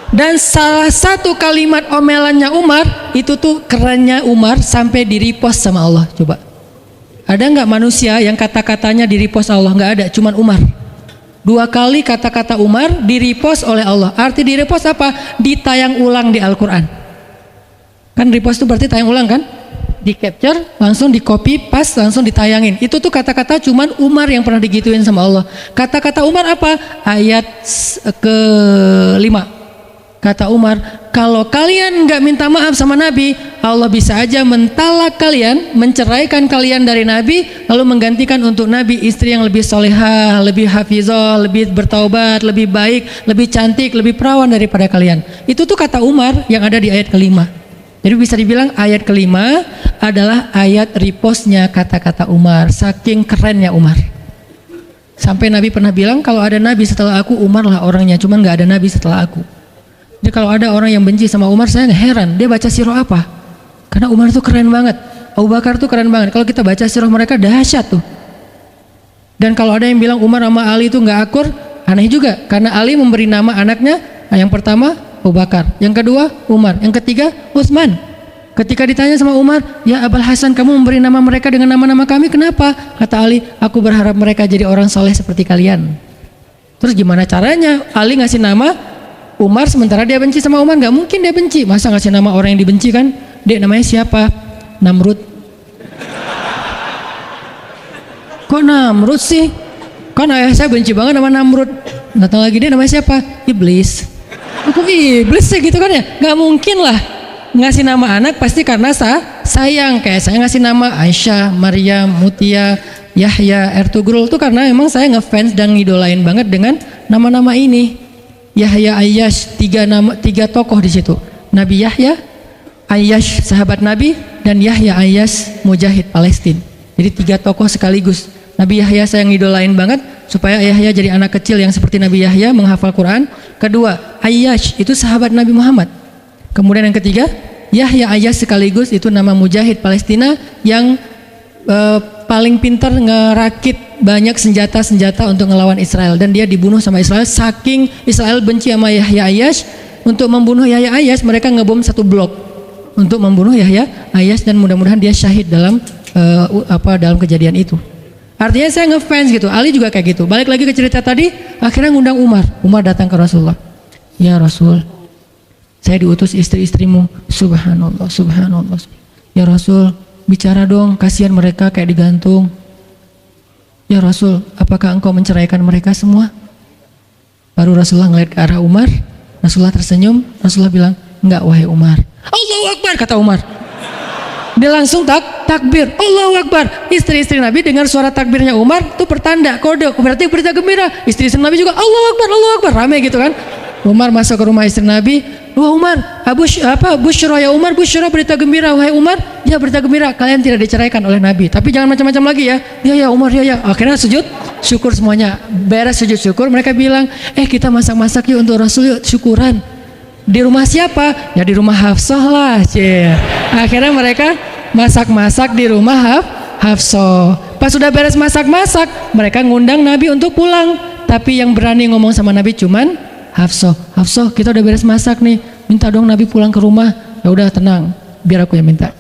Dan salah satu kalimat omelannya Umar itu tuh kerennya Umar sampai di-repost sama Allah. Coba, ada nggak manusia yang kata-katanya di-repost Allah? Nggak ada, cuman Umar. 2 kali kata-kata Umar di-repost oleh Allah. Arti di-repost apa? Ditayang ulang di Al-Quran. Kan repost itu berarti tayang ulang kan? Di capture, langsung di copy, paste, langsung ditayangin. Itu tuh kata-kata cuman Umar yang pernah digituin sama Allah. Kata-kata Umar apa? Ayat ke-5. Kata Umar, kalau kalian nggak minta maaf sama Nabi, Allah bisa aja mentalak kalian, menceraikan kalian dari Nabi, lalu menggantikan untuk Nabi istri yang lebih solehah, lebih hafizah, lebih bertaubat, lebih baik, lebih cantik, lebih perawan daripada kalian. Itu tuh kata Umar yang ada di ayat ke-5. Jadi bisa dibilang ayat ke-5 adalah ayat repostnya kata-kata Umar. Saking kerennya Umar. Sampai Nabi pernah bilang, kalau ada Nabi setelah aku, Umar lah orangnya, cuman nggak ada Nabi setelah aku. Jadi kalau ada orang yang benci sama Umar, saya heran, dia baca sirah apa? Karena Umar tuh keren banget, Abu Bakar tuh keren banget. Kalau kita baca sirah mereka dahsyat tuh. Dan kalau ada yang bilang Umar sama Ali itu nggak akur, aneh juga. Karena Ali memberi nama anaknya, yang pertama Abu Bakar, yang kedua Umar, yang ketiga Utsman. Ketika ditanya sama Umar, ya Abul Hasan, kamu memberi nama mereka dengan nama-nama kami, kenapa? Kata Ali, aku berharap mereka jadi orang soleh seperti kalian. Terus gimana caranya Ali ngasih nama Umar sementara dia benci sama Umar? Gak mungkin dia benci, masa ngasih nama orang yang dibenci kan? Dek, namanya siapa? Namrud. Kok Namrud sih? Kan ayah saya benci banget sama Namrud. Datang lagi, dia namanya siapa? Iblis. Kok iblis sih gitu kan ya? Gak mungkin lah. Ngasih nama anak pasti karena sayang. Kayak saya ngasih nama Aisyah, Maryam, Mutia, Yahya, Ertugrul itu karena memang saya ngefans dan ngidolain banget dengan nama-nama ini. Yahya, Ayyash, 3 tokoh di situ. Nabi Yahya, Ayyash sahabat Nabi, dan Yahya Ayyash mujahid Palestina. Jadi 3 tokoh sekaligus. Nabi Yahya saya ngidolain banget supaya Yahya jadi anak kecil yang seperti Nabi Yahya menghafal Quran. Kedua, Ayyash itu sahabat Nabi Muhammad. Kemudian yang ketiga, Yahya Ayyash sekaligus itu nama mujahid Palestina yang paling pintar ngerakit banyak senjata-senjata untuk ngelawan Israel, dan dia dibunuh sama Israel. Saking Israel benci sama Yahya Ayyash, untuk membunuh Yahya Ayyash mereka ngebom 1 blok untuk membunuh Yahya Ayyash, dan mudah-mudahan dia syahid dalam dalam kejadian itu. Artinya saya ngefans gitu. Ali juga kayak gitu. Balik lagi ke cerita tadi, akhirnya ngundang Umar. Umar datang ke Rasulullah. Ya Rasul, saya diutus istri-istrimu. Subhanallah, subhanallah. Ya Rasul, bicara dong, kasihan mereka kayak digantung. Ya Rasul, apakah engkau menceraikan mereka semua? Baru Rasulullah ngeliat ke arah Umar. Rasulullah tersenyum. Rasulullah bilang, enggak wahai Umar. Allahu Akbar, kata Umar. Dia langsung takbir, Allahu Akbar. Istri-istri Nabi dengar suara takbirnya Umar, itu pertanda, kode, berarti berita gembira. Istri-istri Nabi juga Allahu Akbar, rame gitu kan. Umar masuk ke rumah istri Nabi. Wah Umar, Busyra ya Umar, Busyra, berita gembira. Wahai Umar, ya berita gembira, kalian tidak diceraikan oleh Nabi. Tapi jangan macam-macam lagi ya. Ya Umar, ya. Akhirnya sujud syukur semuanya. Beres sujud syukur, mereka bilang, kita masak-masak yuk untuk Rasul yuk, syukuran. Di rumah siapa? Ya di rumah Hafsah lah. Akhirnya mereka masak-masak di rumah Hafsah. Pas sudah beres masak-masak, mereka ngundang Nabi untuk pulang. Tapi yang berani ngomong sama Nabi cuman Hafsah. Hafsah, kita udah beres masak nih, minta dong Nabi pulang ke rumah. Ya udah tenang, biar aku yang minta.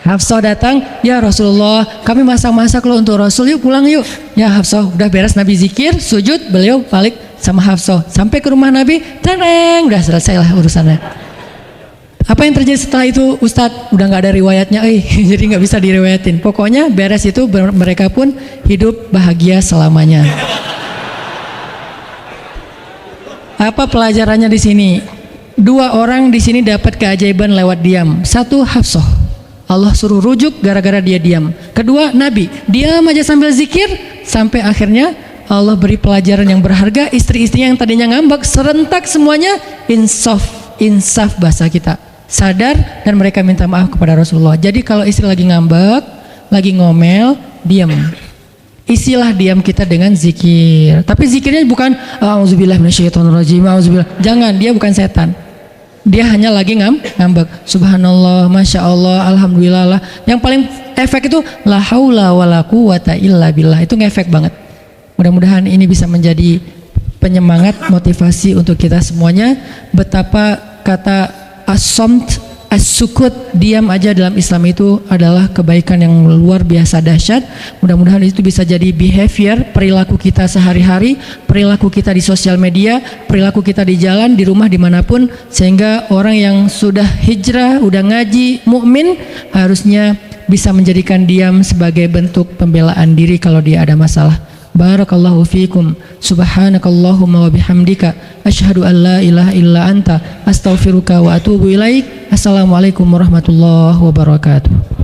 Hafsah datang, ya Rasulullah, kami masak-masak loh untuk Rasul, yuk pulang yuk. Ya Hafsah, udah beres Nabi zikir, sujud, beliau balik sama Hafsah. Sampai ke rumah Nabi, tenang, udah selesai lah urusannya. Apa yang terjadi setelah itu Ustadz? Udah gak ada riwayatnya, jadi gak bisa diriwayatin. Pokoknya beres itu mereka pun hidup bahagia selamanya. Apa pelajarannya di sini? 2 orang di sini dapat keajaiban lewat diam. 1 Hafsah, Allah suruh rujuk gara-gara dia diam. Kedua, Nabi diam aja sambil zikir sampai akhirnya Allah beri pelajaran yang berharga. Istri-istrinya yang tadinya ngambek serentak semuanya insaf bahasa kita, sadar dan mereka minta maaf kepada Rasulullah. Jadi kalau istri lagi ngambek, lagi ngomel, diam. Isilah diam kita dengan zikir. Tapi zikirnya bukan auzubillahi minasyaitonirrajim, auzubillah. Jangan, dia bukan setan. Dia hanya lagi ngambek. Subhanallah, masya Allah, alhamdulillah. Yang paling efek itu la haula wala quwata illa billah. Itu ngefek banget. Mudah-mudahan ini bisa menjadi penyemangat, motivasi untuk kita semuanya. Betapa kata as-samt, as-sukut, diam aja dalam Islam itu adalah kebaikan yang luar biasa dahsyat. Mudah-mudahan itu bisa jadi behavior, perilaku kita sehari-hari, perilaku kita di sosial media, perilaku kita di jalan, di rumah, dimanapun, sehingga orang yang sudah hijrah, udah ngaji, mukmin, harusnya bisa menjadikan diam sebagai bentuk pembelaan diri kalau dia ada masalah. Barakallahu fikum, subhanakallahumma wa bihamdika, asyhadu an la ilaha illa anta, astaghfiruka wa atubu ilaik. Assalamualaikum warahmatullahi wabarakatuh.